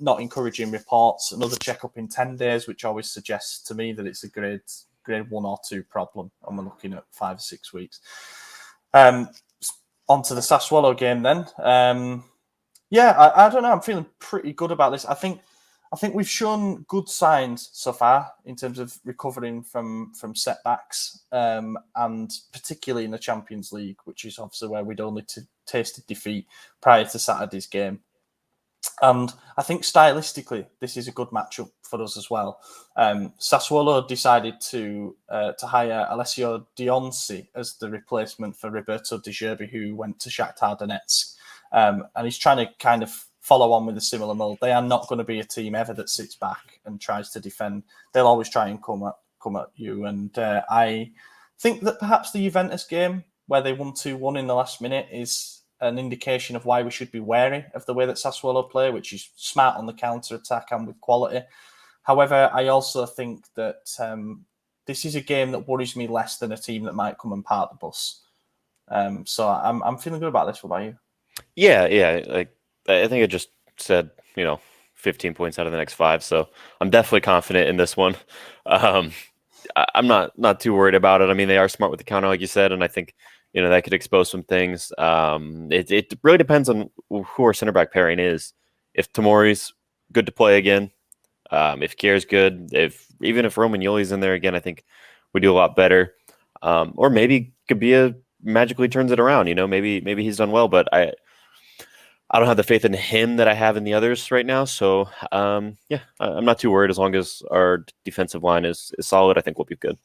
not encouraging reports. Another checkup in 10 days, which always suggests to me that it's a grade 1 or 2 problem, and we're looking at 5 or 6 weeks. On to the Sassuolo game then. Yeah, I don't know. I'm feeling pretty good about this. I think we've shown good signs so far in terms of recovering from setbacks, and particularly in the Champions League, which is obviously where we'd only tasted defeat prior to Saturday's game. And I think stylistically, this is a good matchup for us as well. Sassuolo decided to hire Alessio Dionzi as the replacement for Roberto De Zerbi, who went to Shakhtar Donetsk. And he's trying to kind of follow on with a similar mold. They are not going to be a team ever that sits back and tries to defend. They'll always try and come at you. And I think that perhaps the Juventus game, where they won 2-1 in the last minute, is an indication of why we should be wary of the way that Sassuolo play, which is smart on the counter-attack and with quality. However, I also think that this is a game that worries me less than a team that might come and park the bus. So I'm feeling good about this. What about you? Yeah. Like I think I just said, 15 points out of the next 5. So I'm definitely confident in this one. I'm not too worried about it. I mean, they are smart with the counter, like you said, and I think that could expose some things. It really depends on who our center back pairing is. If Tomori's good to play again, if Kier's good, even if Romagnoli's in there again, I think we do a lot better. Or maybe Kabia magically turns it around. Maybe he's done well, but I don't have the faith in him that I have in the others right now. So I'm not too worried as long as our defensive line is solid. I think we'll be good.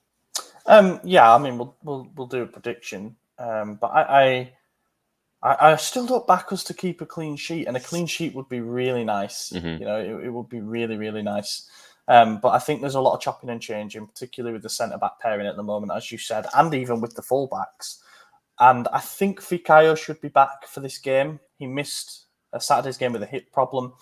Yeah, I mean we'll do a prediction, but I still don't back us to keep a clean sheet, and a clean sheet would be really nice. Mm-hmm. It would be really, really nice. But I think there's a lot of chopping and changing, particularly with the centre back pairing at the moment, as you said, and even with the fullbacks. And I think Fikayo should be back for this game. He missed Saturday's game with a hip problem.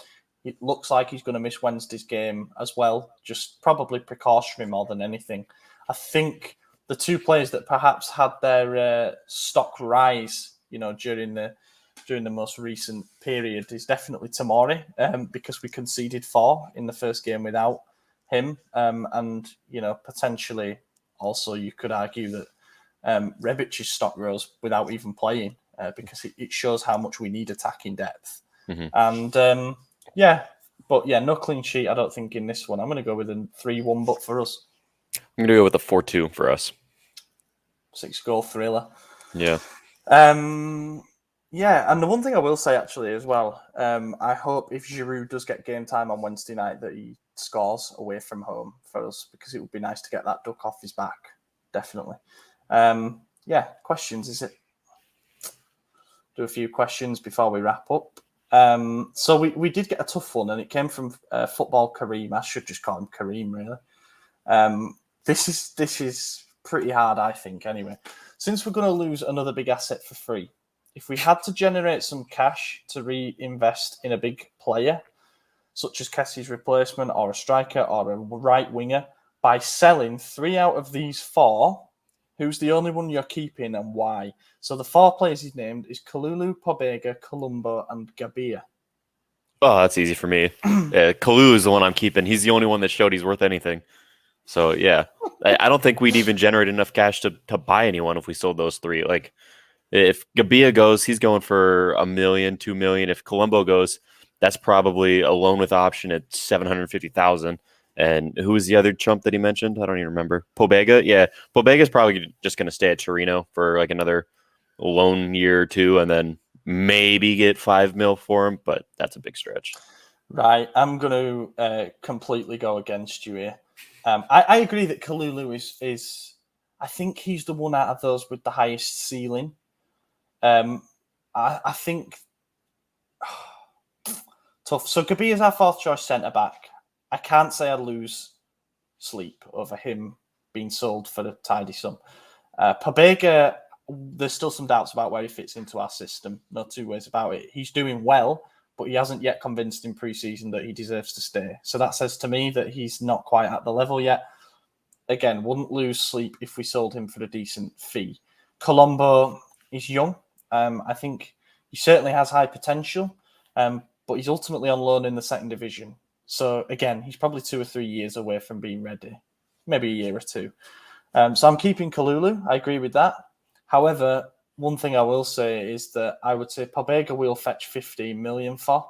It looks like he's going to miss Wednesday's game as well, just probably precautionary more than anything. I think the two players that perhaps had their stock rise, during the most recent period is definitely Tomori, because we conceded 4 in the first game without him, and potentially also you could argue that Rebic's stock rose without even playing, because it shows how much we need attacking depth. And no clean sheet, I don't think, in this one. I'm going to go with a 3-1, but for us. I'm going to go with a 4-2 for us. 6-goal thriller. Yeah. Yeah, and the one thing I will say actually as well, I hope if Giroud does get game time on Wednesday night that he scores away from home for us, because it would be nice to get that duck off his back, definitely. Questions, is it? Do a few questions before we wrap up. So we did get a tough one, and it came from Football Kareem. I should just call him Kareem, really. This is pretty hard, I think, anyway. Since we're going to lose another big asset for free, if we had to generate some cash to reinvest in a big player, such as Kessie's replacement or a striker or a right winger, by selling 3 out of these 4, who's the only one you're keeping and why? So the 4 players he's named is Kalulu, Pobega, Colombo, and Gabia. Oh, that's easy for me. Kalulu is the one I'm keeping. He's the only one that showed he's worth anything. So, yeah. I don't think we'd even generate enough cash to buy anyone if we sold those 3. Like, if Gabia goes, he's going for $1 million, $2 million. If Colombo goes, that's probably a loan with option at $750,000. And who was the other chump that he mentioned? I don't even remember. Pobega? Yeah, Pobega's probably just going to stay at Torino for like another loan year or 2, and then maybe get $5 million for him, but that's a big stretch. Right, I'm going to completely go against you here. I agree that Kalulu is, I think he's the one out of those with the highest ceiling. I think tough. So Gabi is our 4th choice centre back. I can't say I lose sleep over him being sold for a tidy sum. Pobega, there's still some doubts about where he fits into our system. No two ways about it. He's doing well, but he hasn't yet convinced in pre-season that he deserves to stay. So that says to me that he's not quite at the level yet. Again, wouldn't lose sleep if we sold him for a decent fee. Colombo is young. I think he certainly has high potential, but he's ultimately on loan in the 2nd division. So again, he's probably 2 or 3 years away from being ready, maybe a year or 2. So I'm keeping Kalulu. I agree with that. However, one thing I will say is that I would say Pobega will fetch 15 million for.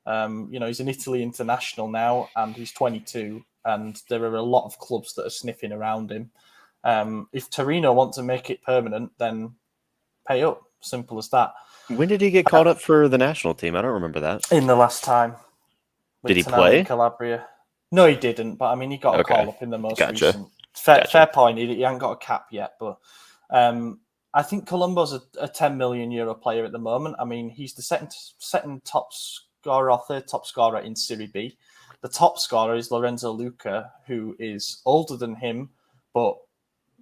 He's an Italy international now, and he's 22, and there are a lot of clubs that are sniffing around him. If Torino want to make it permanent, then pay up. Simple as that. When did he get called up for the national team? I don't remember that. In the last time. Did he play? Calabria. No, he didn't. But I mean, he got a call up in the most recent. Fair point. He hadn't got a cap yet, but I think Colombo's a 10 million euro player at the moment. I mean, he's the second top scorer or 3rd top scorer in Serie B. The top scorer is Lorenzo Luca, who is older than him, but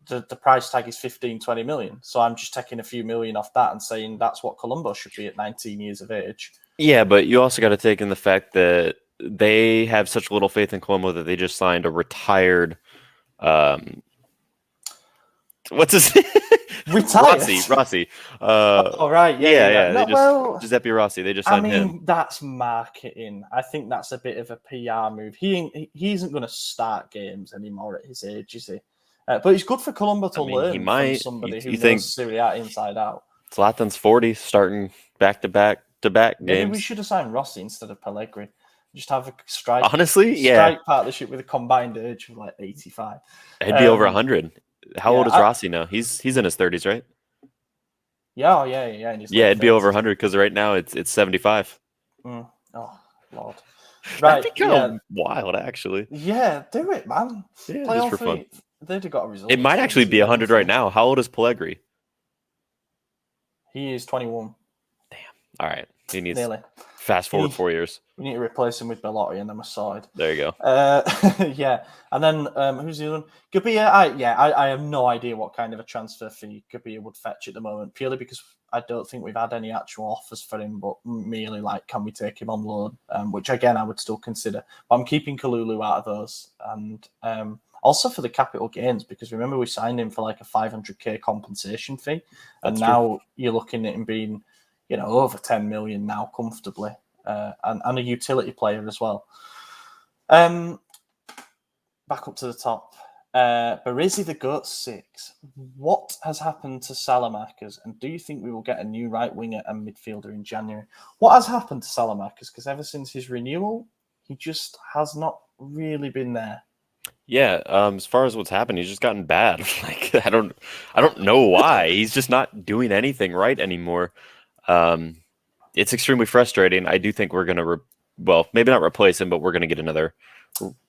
the price tag is 15-20 million. So I'm just taking a few million off that and saying that's what Colombo should be at 19 years of age. Yeah, but you also got to take in the fact that they have such little faith in Colombo that they just signed a retired what's his name? Rossi. Right. Yeah. Giuseppe Rossi. They just signed him. That's marketing. I think that's a bit of a PR move. He isn't going to start games anymore at his age, is he? But it's good for Colombo to learn from somebody who knows Serie A inside out. Zlatan's 40, starting back-to-back games. Maybe we should have signed Rossi instead of Pellegrini. Just have a strike. Honestly, strike partnership with a combined age of like 85. It'd be over 100. How old is Rossi now? He's in his 30s, right? Yeah. It'd be over 100 because right now it's 75. Oh Lord. Right. That'd be kind of wild, actually. Yeah, do it, man. Yeah, play just for fun. They'd have got a result. It might actually be 100 right now. How old is Pellegrini? He is 21. Damn. All right. He needs nearly. Fast forward 4 years. We need to replace him with Bellotti and then we're sorted. There you go. Yeah. And then who's the other one? Gabia, I have no idea what kind of a transfer fee Gabia would fetch at the moment, purely because I don't think we've had any actual offers for him, but merely like, can we take him on loan? Which again, I would still consider. But I'm keeping Kalulu out of those, and also for the capital gains, because remember we signed him for like a 500k compensation fee, and now you're looking at him being, over 10 million now comfortably, and a utility player as well. Back up to the top. Baresi the Goat 6. What has happened to Salamakers, and do you think we will get a new right winger and midfielder in January? What has happened to Salamakers? Because ever since his renewal, he just has not really been there. Yeah, as far as what's happened, he's just gotten bad. Like I don't know why. He's just not doing anything right anymore. It's extremely frustrating. I do think we're gonna, maybe not replace him, but we're gonna get another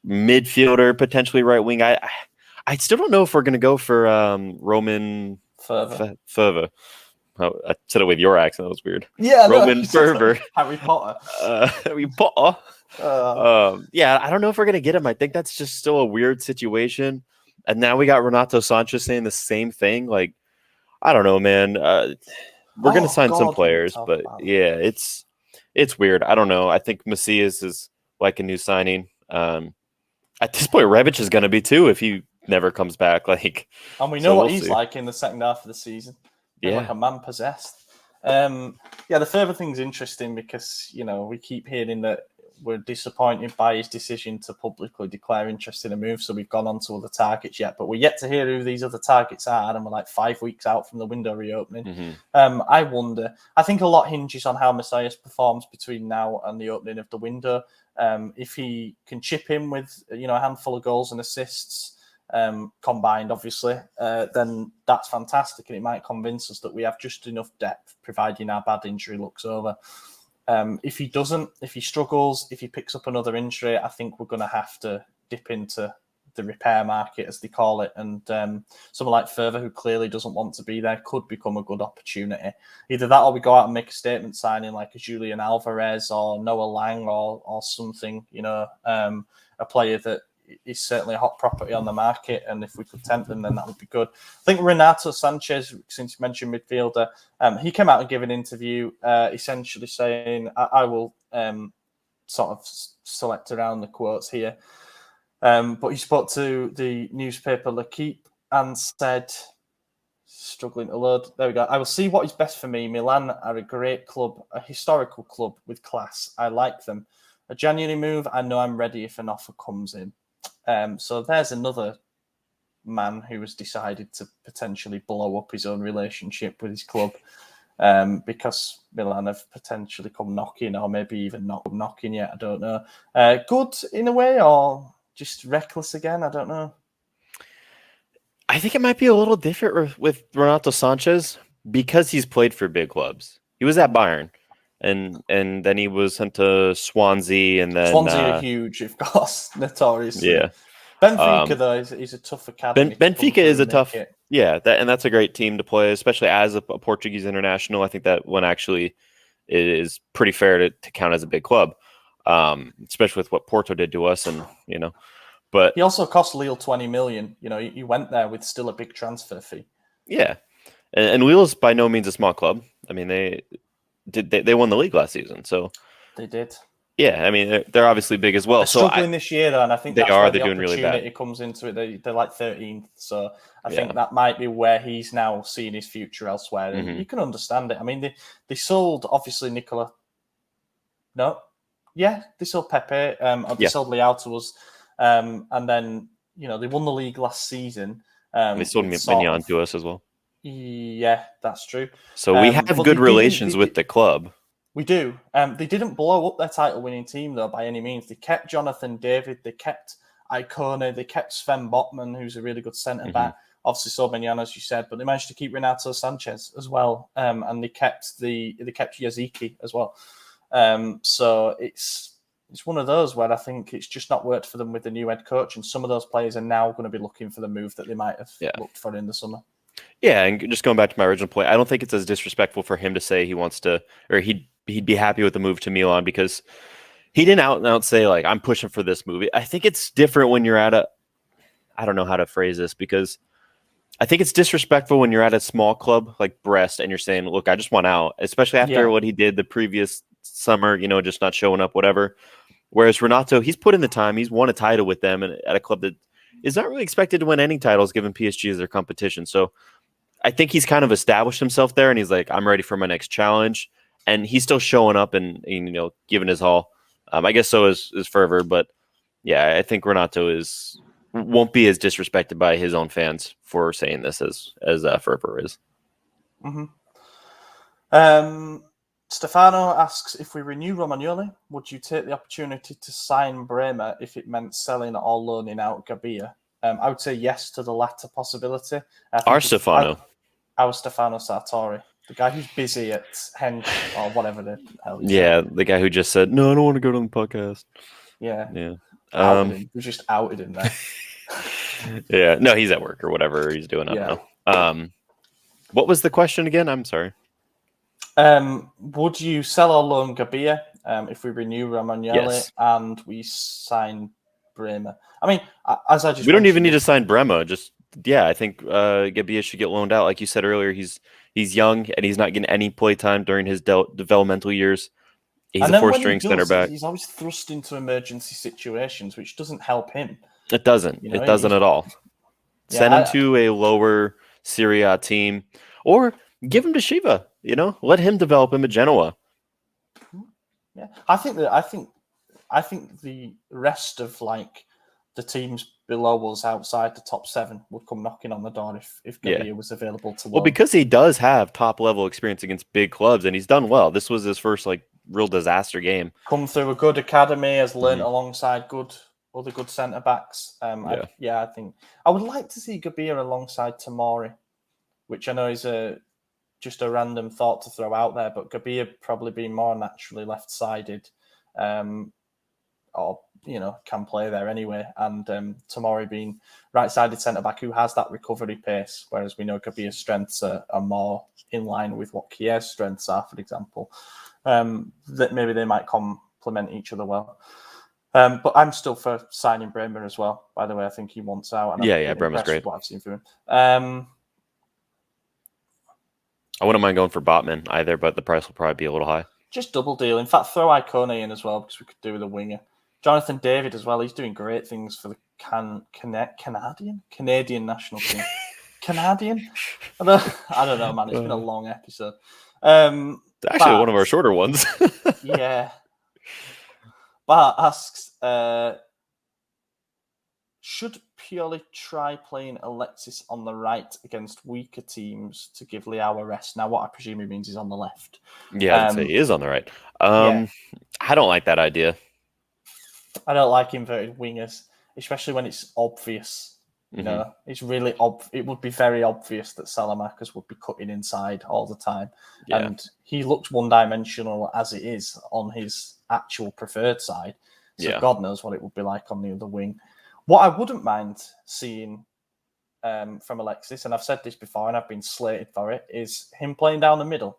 midfielder, potentially right wing. I still don't know if we're going to go for Roman Fervor. Oh, I said it with your accent. That was weird. Yeah, Roman Fervor. Harry Potter. Harry Potter. Yeah, I don't know if we're going to get him. I think that's just still a weird situation. And now we got Renato Sanchez saying the same thing. Like, I don't know, man. We're going to sign some players, but yeah, it's weird. I don't know. I think Macias is like a new signing. At this point, Rebic is going to be too if he never comes back. And we know what he's like in the second half of the season. He's like a man possessed. The further thing's interesting because we keep hearing that we're disappointed by his decision to publicly declare interest in a move. So we've gone on to other targets yet, but we're yet to hear who these other targets are, and we're like 5 weeks out from the window reopening. Mm-hmm. I wonder. I think a lot hinges on how Messias performs between now and the opening of the window. If he can chip in with a handful of goals and assists combined, obviously, then that's fantastic, and it might convince us that we have just enough depth, providing our bad injury looks over. If he doesn't, if he struggles, if he picks up another injury, I think we're going to have to dip into the repair market, as they call it, and someone like Fervor, who clearly doesn't want to be there, could become a good opportunity. Either that, or we go out and make a statement signing like a Julian Alvarez or Noah Lang or something, a player that is certainly a hot property on the market, and if we could tempt them, then that would be good. I think Renato Sanchez, since you mentioned midfielder, he came out and gave an interview essentially saying, I will sort of select around the quotes here, but he spoke to the newspaper L'Equipe and said, struggling to load, there we go, I will see what is best for me. Milan are a great club, a historical club with class. I like them. A January move, I know I'm ready if an offer comes in. So there's another man who has decided to potentially blow up his own relationship with his club because Milan have potentially come knocking, or maybe even not knocking yet. I don't know. Good in a way, or just reckless again? I don't know. I think it might be a little different with Renato Sanchez because he's played for big clubs. He was at Bayern. And then he was sent to Swansea, and then Swansea are huge, of course, notoriously. Yeah, Benfica though is a tough academy. Benfica is a tough, that's a great team to play, especially as a Portuguese international. I think that one actually is pretty fair to count as a big club, especially with what Porto did to us, and But he also cost Lille 20 million. He went there with still a big transfer fee. Yeah, and Lille is by no means a small club. I mean, they won the league last season, so they did. Yeah, I mean they're obviously big as well. They're struggling this year, though, and I think that's where the doing really bad. It comes into it. They're like 13th, so I think that might be where he's now seeing his future elsewhere, and you can understand it. I mean, they sold obviously Nicola. No, yeah, they sold Pepe. They sold Leao to us, and then they won the league last season. They sold Maignan to us as well. Yeah, that's true. So we have good relations with the club. We do. They didn't blow up their title-winning team, though, by any means. They kept Jonathan David. They kept Icone. They kept Sven Botman, who's a really good centre-back. Obviously, so Maignan, as you said, but they managed to keep Renato Sanchez as well, and they kept Yaziki as well. So it's one of those where I think it's just not worked for them with the new head coach, and some of those players are now going to be looking for the move that they might have looked for in the summer. Yeah, and just going back to my original point, I don't think it's as disrespectful for him to say he wants to, or he'd be happy with the move to Milan, because he didn't out and out say, like, I'm pushing for this move. I think it's different when you're at I don't know how to phrase this, because I think it's disrespectful when you're at a small club like Brest and you're saying, look, I just want out, especially after what he did the previous summer, just not showing up, whatever. Whereas Renato, he's put in the time. He's won a title with them and at a club that is not really expected to win any titles given PSG as their competition. So I think he's kind of established himself there and he's like, I'm ready for my next challenge. And he's still showing up and giving his all. I guess so is Fervor, but yeah, I think Renato won't be as disrespected by his own fans for saying this as Fervor is. Mm-hmm. Stefano asks, if we renew Romagnoli, would you take the opportunity to sign Bremer if it meant selling or loaning out Gabia? I would say yes to the latter possibility. Our Stefano. Our Stefano Sartori, the guy who's busy at Hench or whatever the hell he's the guy who just said, no, I don't want to go on the podcast. Yeah. We just outed him there. Yeah, no, he's at work or whatever he's doing. I don't know. What was the question again? I'm sorry. Would you sell or loan Gabia if we renew Romagnoli and we sign Bremer? I mean, we don't even need to sign Bremer. I think Gabia should get loaned out. Like you said earlier, he's young and he's not getting any play time during his developmental years. He's a four-string center back. He's always thrust into emergency situations, which doesn't help him. It doesn't. It doesn't at all. Send him to a lower Serie A team, or give him to Shiva. Let him develop him at Genoa. Yeah, I think the rest of the teams below us outside the top 7 would come knocking on the door if Gabia was available to loan. Well, because he does have top level experience against big clubs, and he's done well. This was his first real disaster game. Come through a good academy, has learned alongside other good centre backs. I think I would like to see Gabia alongside Tomori, which I know is just a random thought to throw out there, but Gabia probably being more naturally left-sided, or can play there anyway, and Tomori being right-sided centre-back who has that recovery pace, whereas we know Gabia's strengths are more in line with what Kier's strengths are, for example. That maybe they might complement each other well. But I'm still for signing Bremer as well. By the way, I think he wants out. And Bremer's great. What I've seen from him. I wouldn't mind going for Botman either, but the price will probably be a little high. Just double deal. In fact, throw Icone in as well because we could do with a winger. Jonathan David as well. He's doing great things for the Canadian national team. Canadian? I don't know, man. It's been a long episode. Actually, one of our shorter ones. Yeah. Bart asks, should Pioli try playing Alexis on the right against weaker teams to give Leao a rest? Now, what I presume he means is on the left. Yeah, I'd say he is on the right. I don't like that idea. I don't like inverted wingers, especially when it's obvious. It's really it would be very obvious that Salamanca's would be cutting inside all the time. Yeah. And he looks one-dimensional as it is on his actual preferred side. So God knows what it would be like on the other wing. What I wouldn't mind seeing from Alexis, and I've said this before and I've been slated for it, is him playing down the middle.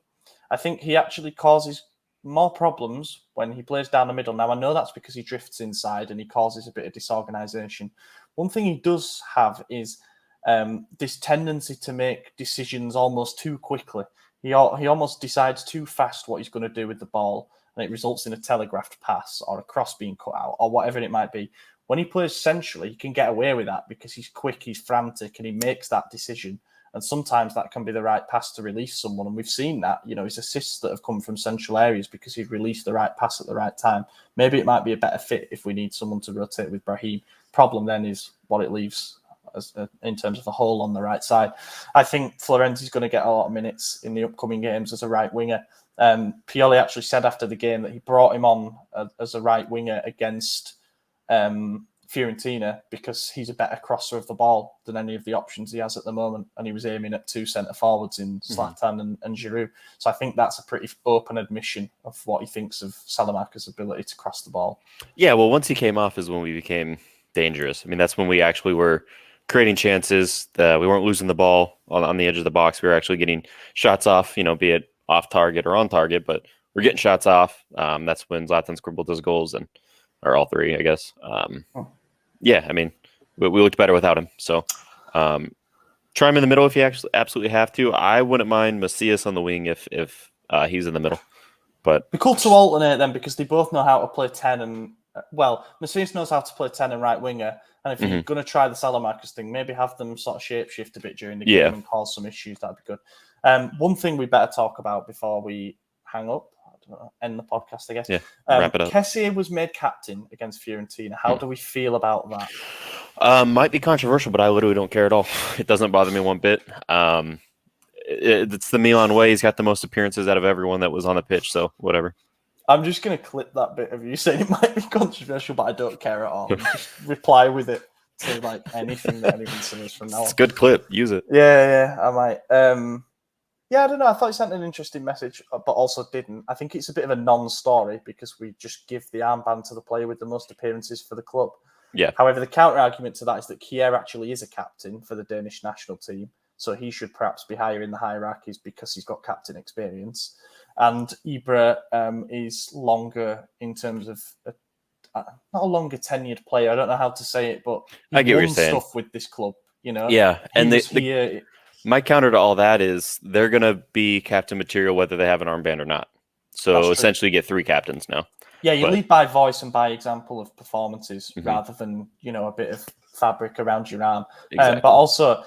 I think he actually causes more problems when he plays down the middle. Now, I know that's because he drifts inside and he causes a bit of disorganisation. One thing he does have is this tendency to make decisions almost too quickly. He almost decides too fast what he's going to do with the ball, and it results in a telegraphed pass or a cross being cut out or whatever it might be. When he plays centrally, he can get away with that because he's quick, he's frantic, and he makes that decision. And sometimes that can be the right pass to release someone. And we've seen that, his assists that have come from central areas because he's released the right pass at the right time. Maybe it might be a better fit if we need someone to rotate with Brahim. Problem then is what it leaves in terms of a hole on the right side. I think Florence is going to get a lot of minutes in the upcoming games as a right winger. Pioli actually said after the game that he brought him on as a right winger against Fiorentina because he's a better crosser of the ball than any of the options he has at the moment, and he was aiming at 2 centre forwards in Zlatan and Giroud. So I think that's a pretty open admission of what he thinks of Salamanca's ability to cross the ball. Yeah, well, once he came off is when we became dangerous. I mean, that's when we actually were creating chances. We weren't losing the ball on the edge of the box. We were actually getting shots off, be it off target or on target, but we're getting shots off. That's when Zlatan scribbled those goals, or all 3, I guess. Yeah, I mean, we looked better without him. So Try him in the middle if you actually absolutely have to. I wouldn't mind Macias on the wing if he's in the middle. But be cool to alternate them because they both know how to play 10 and Macias knows how to play 10 and right winger. And if you're going to try the Salamanca's thing, maybe have them sort of shapeshift a bit during the game and cause some issues. That'd be good. One thing we better talk about before we hang up, end the podcast, I guess. Yeah, wrap it up. Kessie was made captain against Fiorentina. How do we feel about that? Might be controversial, but I literally don't care at all. It doesn't bother me one bit. It's the Milan way. He's got the most appearances out of everyone that was on the pitch, so whatever. I'm just going to clip that bit of you saying it might be controversial, but I don't care at all. Just reply with it to like anything that anyone says from now on. It's a good clip. Use it. Yeah, I might. I don't know. I thought he sent an interesting message, but also didn't. I think it's a bit of a non-story because we just give the armband to the player with the most appearances for the club. Yeah. However, the counter-argument to that is that Kjær actually is a captain for the Danish national team, so he should perhaps be higher in the hierarchies because he's got captain experience. And Ibra is longer in terms of not a longer tenured player. I don't know how to say it, but I get what you're saying. Stuff with this club, you know. Yeah, and my counter to all that is they're going to be captain material whether they have an armband or not. So essentially, you get 3 captains now. Yeah, you lead by voice and by example of performances rather than a bit of fabric around your arm. Exactly. But also,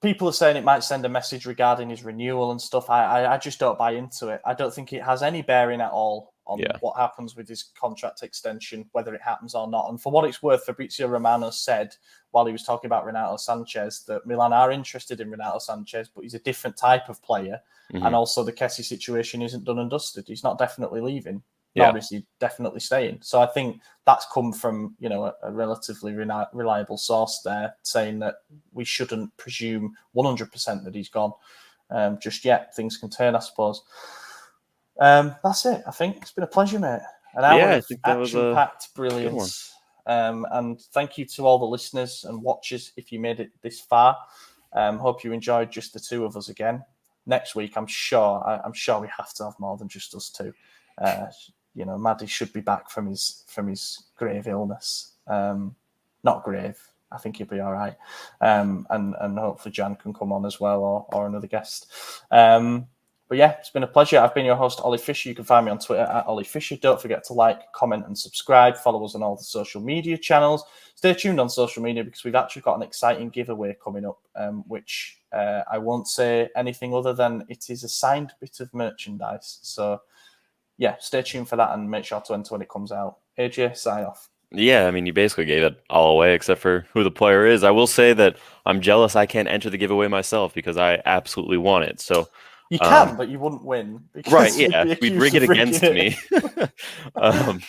people are saying it might send a message regarding his renewal and stuff. I just don't buy into it. I don't think it has any bearing at all on what happens with his contract extension, whether it happens or not. And for what it's worth, Fabrizio Romano said while he was talking about Renato Sanchez that Milan are interested in Renato Sanchez, but he's a different type of player. And also the Kessie situation isn't done and dusted. He's not definitely leaving. Nor is he definitely staying. So I think that's come from, a relatively reliable source there saying that we shouldn't presume 100% that he's gone just yet. Things can turn, I suppose. That's it. I think it's been a pleasure, mate. An hour of action-packed brilliance. And thank you to all the listeners and watchers if you made it this far. Hope you enjoyed just the two of us again. Next week, I'm sure we have to have more than just us two. Maddie should be back from his grave illness. Not grave. I think he'll be all right. And hopefully Jan can come on as well or another guest. But yeah, it's been a pleasure. I've been your host, Ollie Fisher. You can find me on Twitter at Ollie Fisher. Don't forget to like, comment, and subscribe. Follow us on all the social media channels. Stay tuned on social media because we've actually got an exciting giveaway coming up, which I won't say anything other than it is a signed bit of merchandise. So yeah, stay tuned for that and make sure to enter when it comes out. AJ, sign off. Yeah, I mean, you basically gave it all away except for who the player is. I will say that I'm jealous I can't enter the giveaway myself because I absolutely want it. So you can, but you wouldn't win. Right, yeah. We'd rig it against me. I'll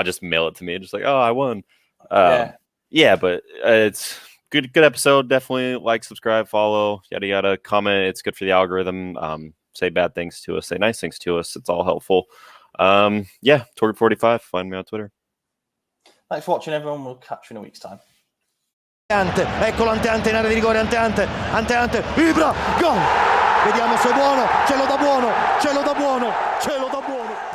just mail it to me. Just like, oh, I won. Yeah, but it's good episode. Definitely like, subscribe, follow, yada, yada, comment. It's good for the algorithm. Say bad things to us, say nice things to us. It's all helpful. Torg45. Find me on Twitter. Thanks for watching, everyone. We'll catch you in a week's time. Eccolo Ante in area di rigore, Ante, Ibra, gol! Vediamo se è buono, ce lo dà buono, ce lo dà buono, ce lo dà buono.